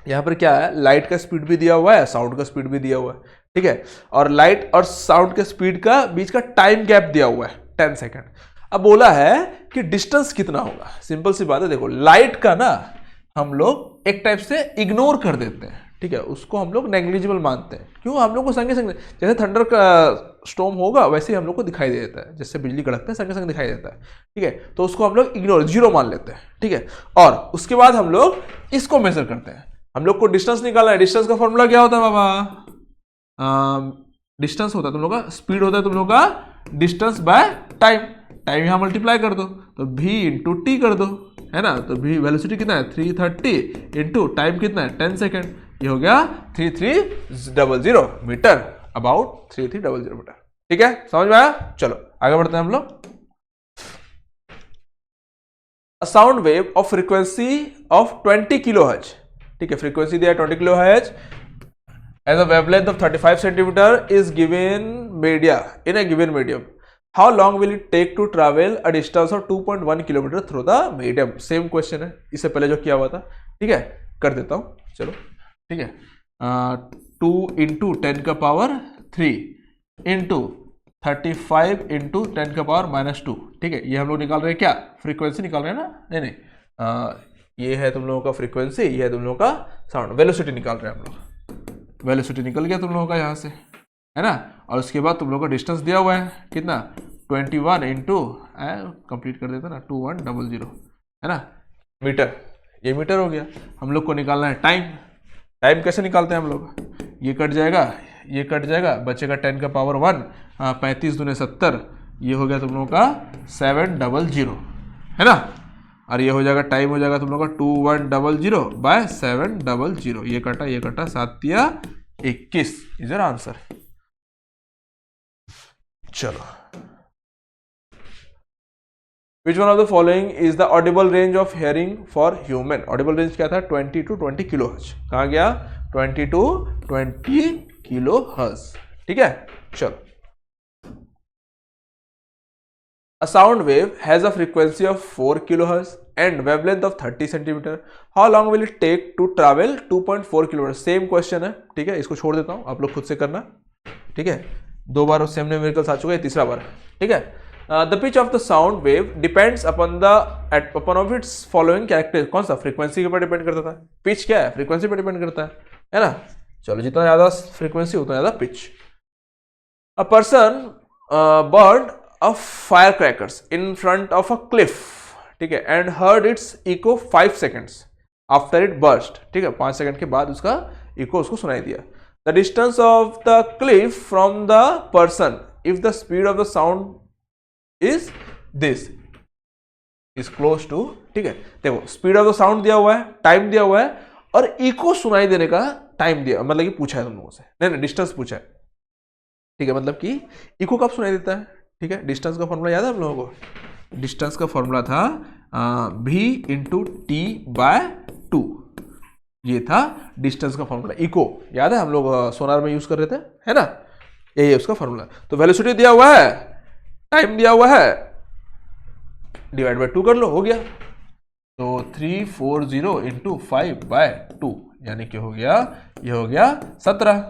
यहां पर क्या है, लाइट का स्पीड भी दिया हुआ है, साउंड का स्पीड भी दिया हुआ है। ठीक है, और लाइट और साउंड के स्पीड का बीच का टाइम गैप दिया हुआ है 10 सेकेंड। अब बोला है कि डिस्टेंस कितना होगा। सिंपल सी बात है, देखो लाइट का ना हम लोग एक टाइप से इग्नोर कर देते हैं। ठीक है, उसको हम लोग नेग्लिजिबल मानते हैं। क्यों, हम लोग को संगे संग जैसे थंडर का स्टॉर्म होगा वैसे ही हम लोग को दिखाई दे देता है, जैसे बिजली कड़कता है संगे संग दिखाई देता है। ठीक है, तो उसको हम लोग इग्नोर, जीरो मान लेते हैं। ठीक है, और उसके बाद हम लोग इसको मेजर करते हैं। हम लोग को डिस्टेंस निकालना है। डिस्टेंस का फॉर्मूला क्या होता है बाबा, डिस्टेंस होता है तुम लोग का, स्पीड होता है तुम लोग का डिस्टेंस बाय टाइम, टाइम यहां मल्टीप्लाई कर दो तो v इंटू टी कर दो, है ना। तो v वेलोसिटी कितना है 330 इंटू टाइम कितना है 10 सेकेंड, ये हो गया 3300 मीटर, अबाउट 3300 मीटर। ठीक है, समझ में आया। चलो आगे बढ़ते हैं हम लोग। अ sound wave of frequency of 20 kilohertz. ठीक है, फ्रीक्वेंसी दिया 20 kilohertz as a wavelength of 35 centimeter is given media in a given medium. How long will it take to travel a distance of 2.1 kilometer through the medium? Same question है, इससे पहले जो किया हुआ था। ठीक है, कर देता हूँ, चलो। ठीक है, 2 इंटू 10 का पावर 3 इंटू 35 इंटू 10 का पावर -2। ठीक है, ये हम लोग निकाल रहे हैं क्या, फ्रीक्वेंसी निकाल रहे हैं ना, नहीं नहीं, ये है तुम लोगों का फ्रीक्वेंसी, ये है तुम लोगों का साउंड, वेलोसिटी निकाल रहे हैं हम लोग। वेलोसिटी निकल गया तुम लोगों का यहाँ से, है ना। और उसके बाद तुम लोगों का डिस्टेंस दिया हुआ है कितना, 21 इंटू कंप्लीट कर देता ना 2100, है ना, मीटर। ये मीटर हो गया। हम लोग को निकालना है टाइम। टाइम कैसे निकालते हैं हम लोग, ये कट जाएगा, ये कट जाएगा, बचेगा 10 का पावर 1, 35 दूने 70, ये हो गया तुम लोगों का 700, है ना। और ये हो जाएगा टाइम, हो जाएगा तुम लोग का 2100 बाय 700, ये कटा 7 या 21 इज योर आंसर। चलो, which one of the following is the audible range of hearing for human. Audible range क्या था, 20 to 20 किलोहर्ट्ज। कहाँ गया, 20 to 20 किलोहर्ट्ज। ठीक है, चलो। A sound wave has a frequency of 4 kilohertz and wavelength of 30 centimeter. How long will it take to travel 2.4 kilometers? Same question है। ठीक है, इसको छोड़ देता हूँ, आप लोग खुद से करना। ठीक है, 2 बार सेम न्यूमेरिकल्स आ चुके हैं, तीसरा बार। ठीक है, the pitch of the sound wave depends upon of its following character. कौन सा, फ्रीक्वेंसी के ऊपर डिपेंड करता था। पिच क्या है, फ्रीक्वेंसी पर डिपेंड करता है ना। चलो, जितना ज्यादा फ्रीक्वेंसी उतना ज्यादा pitch. A person burn of firecrackers in front of a cliff, ठीक है, and heard its echo 5 seconds after it burst। ठीक है, 5 सेकंड के बाद उसका इको उसको सुनाई दिया। The distance of the cliff from the person if the speed of the sound is this is close to। ठीक है, देखो स्पीड ऑफ द साउंड दिया हुआ है, टाइम दिया हुआ है, और इको सुनाई देने का टाइम दिया, मतलब कि पूछा है तुम लोगों से, नहीं डिस्टेंस पूछा है। ठीक है, मतलब कि इको कब सुनाई देता है। ठीक है, डिस्टेंस का फॉर्मूला याद है आप लोगों को, डिस्टेंस का फॉर्मूला था v इंटू टी बाय 2, ये था डिस्टेंस का फॉर्मूला। इको याद है, हम लोग सोनार में यूज कर रहे थे, है ना, यही है उसका फॉर्मूला। तो वेलोसिटी दिया हुआ है, टाइम दिया हुआ है, डिवाइड बाय 2 कर लो, हो गया। तो 340 इंटू 5 बाय 2 यानी कि हो गया, ये हो गया 17,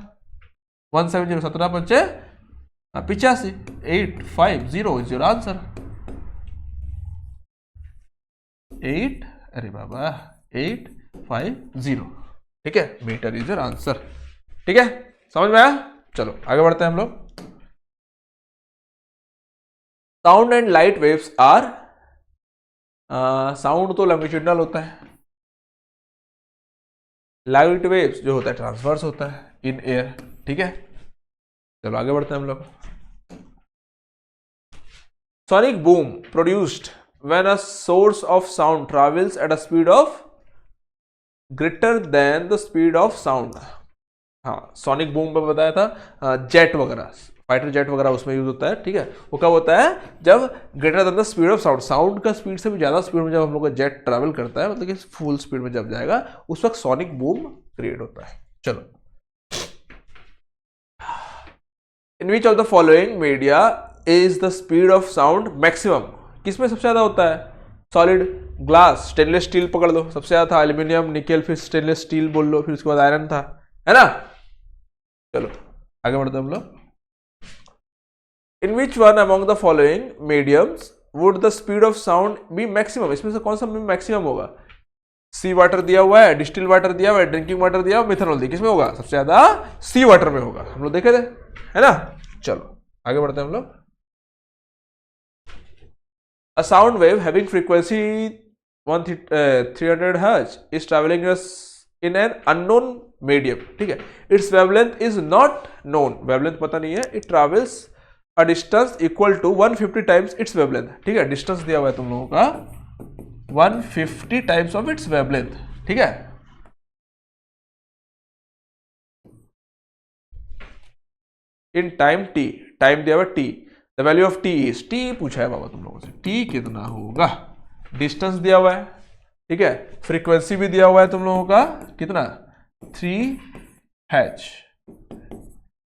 170, 17 पंचे 85, 850 इज योर आंसर। 8 अरे बाबा 850, ठीक है, मीटर इज योर आंसर। ठीक है, समझ में आया? चलो आगे बढ़ते हैं हम लोग। Sound and light waves are, sound तो लॉन्गिट्यूडनल होता है, लाइट वेव्स जो होता है ट्रांसवर्स होता है इन एयर। ठीक है, चलो आगे बढ़ते हैं हम लोग। Sonic boom produced when a source of sound travels at a speed of greater than the speed of sound. हाँ, सोनिक बूम में बताया था, जेट वगैरह, फाइटर जेट वगैरह उसमें यूज होता है। ठीक है, वो कब होता है? जब greater than the speed of sound, sound का स्पीड से भी ज्यादा स्पीड में जब हम लोग का जेट ट्रैवल करता है, मतलब कि फुल स्पीड में जब जाएगा, उस वक्त सोनिक बूम क्रिएट होता है। चलो, in which of the following media is the speed of sound maximum? किसमें सबसे ज्यादा होता है? सॉलिड, ग्लास, स्टेनलेस स्टील पकड़ लो, सबसे ज्यादा था एल्यूमिनियम, निकेल, फिर स्टेनलेस स्टील बोल लो, फिर उसके बाद आयरन था, है ना? चलो आगे बढ़ते हम लोग। In which one among the following mediums would the speed of sound be maximum? इसमें से कौन सा मैक्सिमम होगा? सी वाटर दिया हुआ है, डिस्टिल वाटर दिया हुआ है, ड्रिंकिंग वाटर दिया हुआ, मिथेनॉल दिया, किसमें होगा? सबसे ज्यादा सी वाटर में होगा, हम लोग देखे थे, है ना? चलो आगे बढ़ते हैं हम लोग। A sound wave having frequency 300 Hz is traveling in an unknown medium. ठीक है, its wavelength is not known, wavelength पता नहीं है, it travels a distance equal to 150 times its wavelength. ठीक है, distance दिया हुआ है तुम लोगों का 150 times of its wavelength. ठीक है, in time t, time दिया हुआ t, the value of t is, t पूछा है बाबा तुम लोगों से, t कितना होगा? डिस्टेंस दिया हुआ है, ठीक है, फ्रीक्वेंसी भी दिया हुआ है तुम लोगों का, कितना? 3h,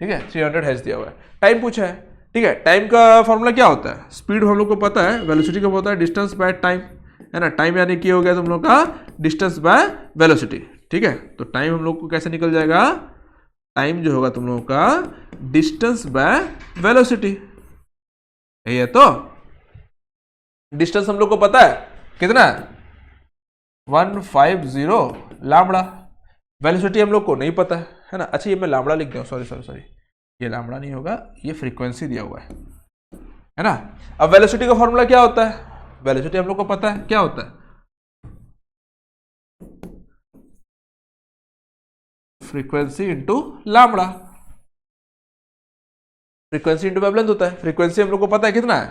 ठीक है, 300 Hz दिया हुआ है। टाइम पूछा है, ठीक है, टाइम का फॉर्मूला क्या होता है? स्पीड हम लोग को पता है, वेलोसिटी का होता है डिस्टेंस बाय टाइम, है ना? टाइम यानी कि हो गया तुम लोग का डिस्टेंस बाय वेलोसिटी। ठीक है, तो टाइम हम लोग को कैसे निकल जाएगा? टाइम जो होगा तुम लोगों का डिस्टेंस बाय वेलोसिटी, यही है। तो डिस्टेंस हम लोग को पता है कितना? 150 लैम्बडा। वेलोसिटी हम लोग को नहीं पता है ना? अच्छा, ये मैं लैम्बडा लिख दूं, सॉरी, ये लैम्बडा नहीं होगा, ये फ्रीक्वेंसी दिया हुआ है ना? अब वेलोसिटी का फॉर्मूला क्या होता है? वेलोसिटी हम लोग को पता है, क्या होता है? Frequency into lambda, frequency into wavelength होता है। फ्रीक्वेंसी हम लोग को पता है कितना है?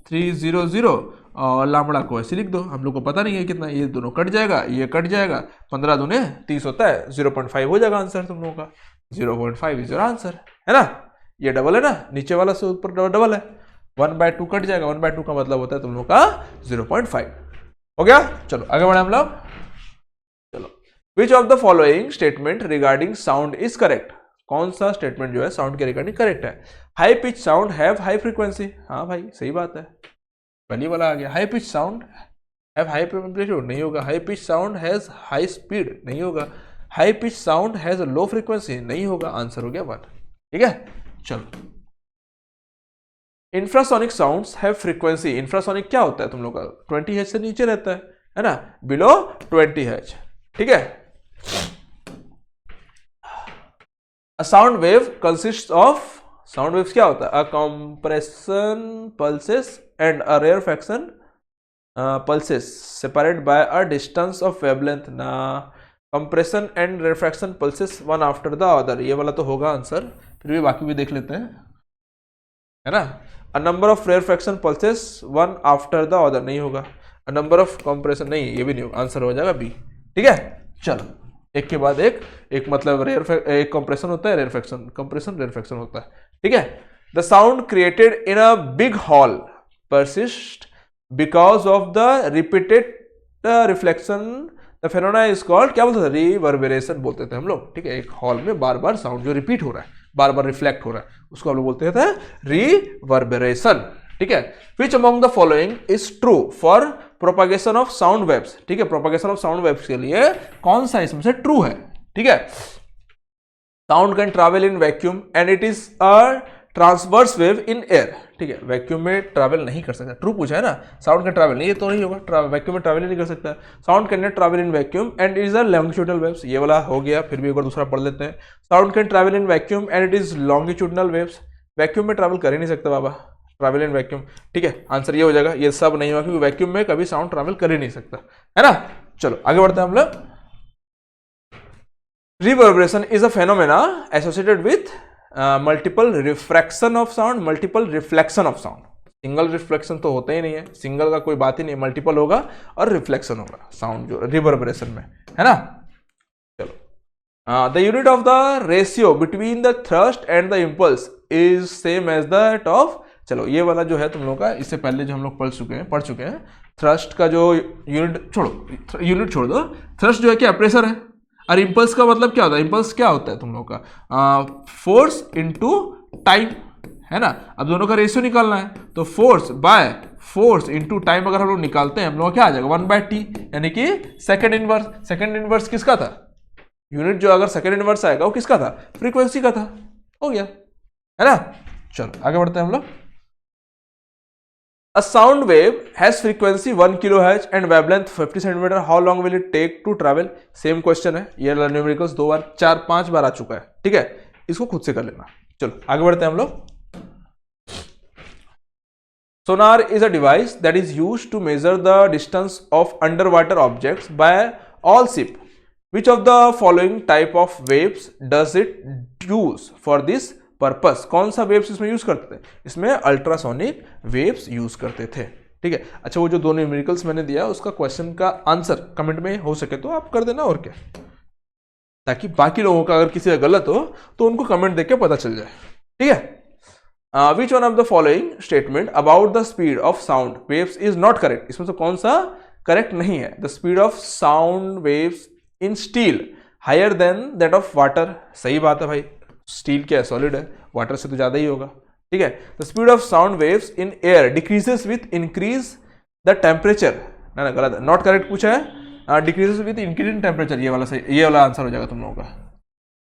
300, और लैम्बडा को ऐसे लिख दो, हम लोग को पता नहीं है कितना, ये दोनों कट जाएगा, ये कट जाएगा, 15 दूने 30 होता है, 0.5 हो जाएगा आंसर तुम लोगों का। 0.5 इज योर आंसर, है ना? ये डबल है ना, नीचे वाला से ऊपर डबल है, 1/2 कट जाएगा, 1/2 का मतलब होता है तुम लोग का 0.5। हो गया? चलो आगे बढ़े हम लोग। चलो, which of the following statement regarding sound is correct? कौन सा स्टेटमेंट जो है साउंड के रिगार्डिंग करेक्ट है? High pitch sound have high frequency, हाँ भाई सही बात है, पहली वाला आ गया। High pitch sound have high amplitude, नहीं होगा। High pitch sound has high speed, नहीं होगा। High pitch sound has low frequency, नहीं होगा। आंसर हो गया 1। ठीक है, चलो। Infrasonic sounds have frequency, infrasonic क्या होता है तुम लोग का? 20 Hz से नीचे रहता है ना? Below 20 Hz। ठीक है, A sound wave consists of, sound waves क्या होता है? A compression pulses and a rarefaction pulses separated by a distance of wavelength ना। compression and rarefaction pulses one after the other, ये वाला तो होगा आंसर, फिर भी बाकी भी देख लेते हैं, है ना? A number of rarefaction pulses one after the other, नहीं होगा। A number of compression, नहीं, ये भी नहीं होगा, आंसर हो जाएगा बी। ठीक है, चलो एक के बाद एक मतलब एक कंप्रेशन होता है, रेयरफैक्शन, कंप्रेशन रेयरफैक्शन होता है। ठीक है, the sound created in a big hall persist because of the repeated reflection, the phenomena is called, क्या बोलते थे? रिवर्बरेशन बोलते थे हम लोग। ठीक है, एक हॉल में बार बार साउंड जो रिपीट हो रहा है, बार बार रिफ्लेक्ट हो रहा है, उसको हम लोग बोलते थे रिवर्बरेशन। ठीक है, which among the following is true for propagation of sound waves? ठीक है, प्रोपागेशन ऑफ साउंड वेव्स के लिए कौन सा इसमें से ट्रू है? ठीक है, sound can travel in vacuum and it is a transverse wave in air, ठीक है, वैक्यूम में ट्रैवल नहीं कर सकता, ट्रू पूछा है ना, साउंड कैन ट्रैवल नहीं, ये तो नहीं होगा, वैक्यूम में ट्रैवल ही नहीं कर सकता, sound can not travel in vacuum and is a longitudinal waves, ये वाला हो गया, फिर भी एक बार दूसरा पढ़ लेते हैं, sound can travel in vacuum and it is longitudinal waves, vacuum में ट्रैवल कर ही नहीं सकता बाबा, ट्रैवल इन वैक्यूम, ठीक है, आंसर ये हो जाएगा, ये सब नहीं होगा क्योंकि वैक्यूम में कभी साउंड ट्रैवल कर ही नहीं सकता, है ना। चलो आगे बढ़ते हैं हम लोग। Reverberation is a phenomena associated with multiple refraction of sound, multiple reflection of sound, single reflection तो होता ही नहीं है, सिंगल का कोई बात ही नहीं, मल्टीपल होगा और रिफ्लेक्शन होगा साउंड जो रिवर्बरेशन में, है ना। चलो the unit of the ratio between the thrust and the impulse is same as that of, चलो ये वाला जो है तुम लोग का इससे पहले जो हम लोग पढ़ चुके हैं, थ्रस्ट का जो यूनिट छोड़ दो, थ्रस्ट जो है क्या प्रेशर है, और इम्पल्स का मतलब क्या होता है, इम्पल्स क्या होता है तुम लोग का फोर्स इनटू टाइम, है ना। अब दोनों का रेशियो निकालना है, तो force by force into time अगर हम लोग निकालते हैं, हम लोग क्या आ जाएगा 1/t, यानी कि सेकंड इनवर्स, सेकंड इनवर्स किसका था, यूनिट जो अगर सेकंड इनवर्स आएगा वो किसका था, फ्रीक्वेंसी का था, हो गया, है ना। चलो आगे बढ़ते हैं हम लोग। A sound wave has frequency 1 kHz and wavelength 50 cm. How long will it take to travel? Same question है, ये न्यूमेरिकल्स 2 बार 4-5 बार आ चुका है, ठीक है, इसको खुद से कर लेना। चलो आगे बढ़ते हैं हम लोग। Sonar is a device that is used to measure the distance of underwater objects by all ship. Which of the following type of waves does it use for this purpose, कौन सा वेव्स इसमें use करते थे, इसमें ultrasonic waves use करते थे, ठीक है। अच्छा वो जो दो न्यूमेरिकल्स मैंने दिया उसका क्वेश्चन का आंसर कमेंट में हो सके तो आप कर देना, और क्या, ताकि बाकी लोगों का अगर किसी का गलत हो तो उनको कमेंट देख के पता चल जाए, ठीक है। Which one of the following statement about the speed of sound waves is not correct, इसमें से कौन सा करेक्ट नहीं है। The speed of sound waves in steel higher then that of water, सही बात है भाई, स्टील क्या है, सॉलिड है, वाटर से तो ज्यादा ही होगा, ठीक है। The speed of sound waves in air decreases with increase the temperature, ना गलत है, नॉट करेक्ट पूछा है, decreases with increase in temperature, ये वाला सही, ये वाला आंसर हो जाएगा तुम लोगों का,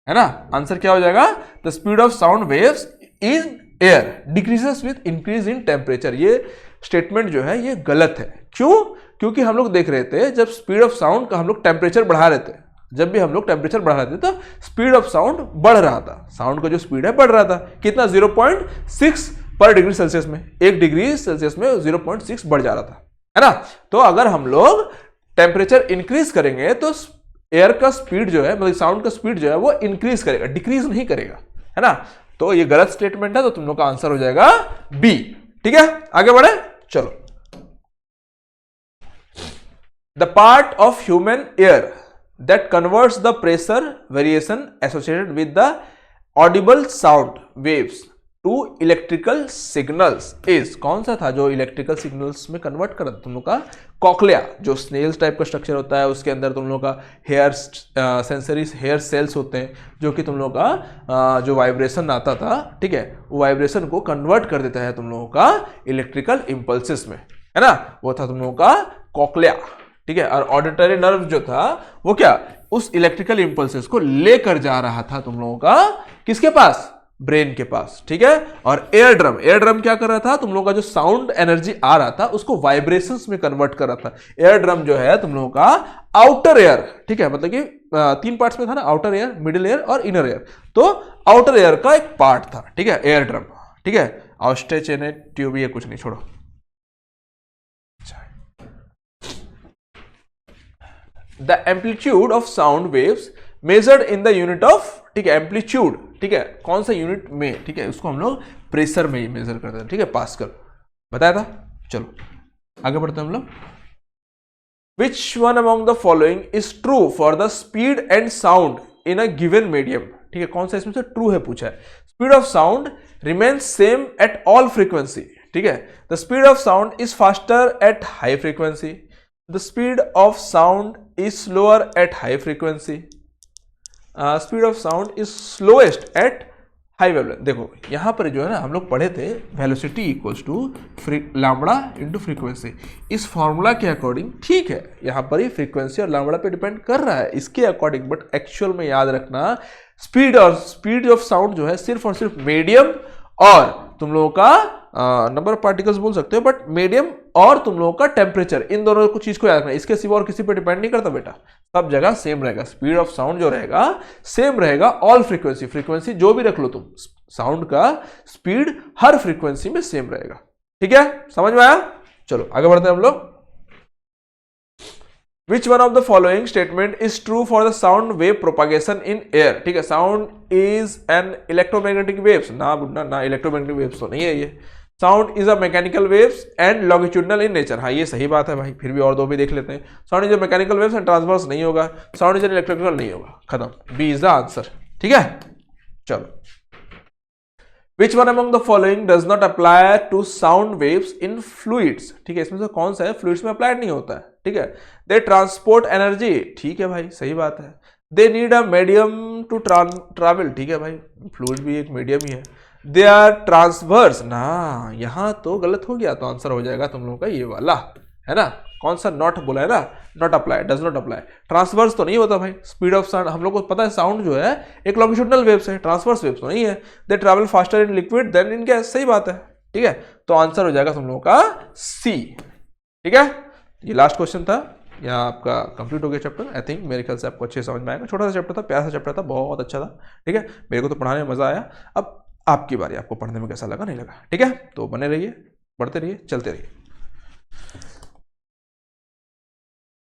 है ना। आंसर क्या हो जाएगा, the speed of sound waves in air decreases with increase in temperature, ये स्टेटमेंट जो है ये गलत है। क्यों, क्योंकि हम लोग देख रहे थे जब स्पीड ऑफ साउंड का हम लोग टेम्परेचर बढ़ा रहे थे, जब भी हम लोग टेम्परेचर बढ़ा रहे थे तो स्पीड ऑफ साउंड बढ़ रहा था, साउंड का जो स्पीड है बढ़ रहा था, कितना 0.6 पर डिग्री सेल्सियस में, 1 डिग्री सेल्सियस में 0.6 बढ़ जा रहा था, है ना। तो अगर हम लोग टेम्परेचर इंक्रीज करेंगे तो एयर का स्पीड जो है, मतलब साउंड का स्पीड जो है वो इंक्रीज करेगा, डिक्रीज नहीं करेगा, है ना। तो ये गलत स्टेटमेंट है, तो तुम लोग का आंसर हो जाएगा बी, ठीक है। आगे बढ़े, चलो। The part of human air that converts the pressure variation associated with the audible sound waves to electrical signals is, कौन सा था जो इलेक्ट्रिकल सिग्नल्स में कन्वर्ट कर तुम लोग का, कॉक्लिया, जो स्नेल्स टाइप का स्ट्रक्चर होता है, उसके अंदर तुम लोग का हेयर सेंसरी हेयर सेल्स होते हैं, जो कि तुम लोग का जो वाइब्रेशन आता था, ठीक है, वो वाइब्रेशन को कन्वर्ट कर देता है तुम लोगों का इलेक्ट्रिकल इम्पल्सेस में, है ना, वो था तुम लोगों का कॉक्लिया, ठीक है। और ऑडिटरी नर्व जो था वो क्या, उस इलेक्ट्रिकल इंपल्सेस को लेकर जा रहा था तुम लोगों का किसके पास, ब्रेन के पास, ठीक है। और एयर ड्रम क्या कर रहा था, तुम लोगों का जो साउंड एनर्जी आ रहा था उसको वाइब्रेशंस में कन्वर्ट कर रहा था। एयर ड्रम जो है तुम लोगों का आउटर एयर, ठीक है, मतलब कि 3 पार्ट्स में था ना, आउटर एयर, मिडिल एयर और इनर एयर, तो आउटर एयर का एक पार्ट था, ठीक है, एयर ड्रम, ठीक है। ऑस्टेचेनेट ट्यूब, ये कुछ नहीं, छोड़ो। The amplitude of sound waves measured in the unit of, ठीक है, एम्पलीट्यूड, ठीक है, कौन सा यूनिट में, ठीक है, उसको हम लोग प्रेशर में ही मेजर करते हैं, ठीक है, पास्कल बताया था। चलो आगे बढ़ते हैं हम लोग। Which one among the following is true for the speed and sound in a given medium, ठीक है, कौन सा इसमें से ट्रू है पूछा है। Speed of sound remains same at all frequency, ठीक है, the speed of sound is faster at high frequency, the speed of sound is slower at high frequency, speed of sound is slowest at high wavelength। देखो यहां पर जो है ना हम लोग पढ़े थे velocity equals to lambda into frequency, इस फॉर्मूला के अकॉर्डिंग, ठीक है, यहां पर ही फ्रीक्वेंसी और लैम्बडा पे डिपेंड कर रहा है इसके अकॉर्डिंग, बट एक्चुअल में याद रखना स्पीड ऑफ साउंड जो है सिर्फ और सिर्फ मीडियम और तुम लोगों का नंबर ऑफ पार्टिकल्स बोल सकते हो, बट मीडियम और तुम लोगों का टेम्परेचर, इन दोनों को चीज को याद रखना। इसके सिवा और किसी पे डिपेंड नहीं करता बेटा, सब जगह सेम रहेगा। स्पीड ऑफ साउंड जो रहेगा सेम रहेगा ऑल फ्रीक्वेंसी, फ्रीक्वेंसी जो भी रख लो तुम, साउंड का स्पीड हर फ्रीक्वेंसी में सेम रहेगा। ठीक है, समझ में आया? चलो आगे बढ़ते हैं हम लोग। Which one of the following statement is true for the sound wave propagation in air? ठीक है, sound is an electromagnetic waves, ना बुढ़ना, ना electromagnetic waves तो नहीं है ये। Sound is a mechanical waves and longitudinal in nature, हाँ ये सही बात है भाई, फिर भी और दो भी देख लेते हैं। Sound is a mechanical waves and transverse नहीं होगा, sound is an electrical नहीं होगा, खत्म, B is the answer। ठीक है, चलो। Which one among the following does not apply to sound waves in fluids? ठीक है, इसमें से कौन सा है फ्लूइड्स में अप्लाइड नहीं होता है? ठीक है, दे ट्रांसपोर्ट एनर्जी, ठीक है भाई सही बात है। They need a medium to travel, ठीक है भाई, फ्लूइड भी एक मीडियम ही है। दे आर ट्रांसवर्स, ना यहां तो गलत हो गया, तो आंसर हो जाएगा तुम लोगों का ये वाला, है ना, कौन सा नॉट बोला है ना, not apply, does not apply. Transverse तो नहीं होता भाई, स्पीड ऑफ साउंड हम लोग को पता है, साउंड जो है एक लॉन्गिट्यूडिनल वेव्स है, ट्रांसवर्स वेव्स तो नहीं है। They travel faster in liquid then in gas, सही बात है। ठीक है, तो आंसर हो जाएगा तुम लोगों का सी। ठीक है, ये लास्ट क्वेश्चन था, यहाँ आपका कंप्लीट हो गया चैप्टर। आई थिंक मेरे ख्याल से आपको अच्छे समझ में आएगा, छोटा सा चैप्टर था, प्यारा सा चैप्टर था, बहुत अच्छा था। ठीक है, मेरे को तो पढ़ाने में मजा आया। अब आपकी बारी, आपको पढ़ने में कैसा लगा नहीं लगा। ठीक है, तो बने रहिए, पढ़ते रहिए, चलते रहिए।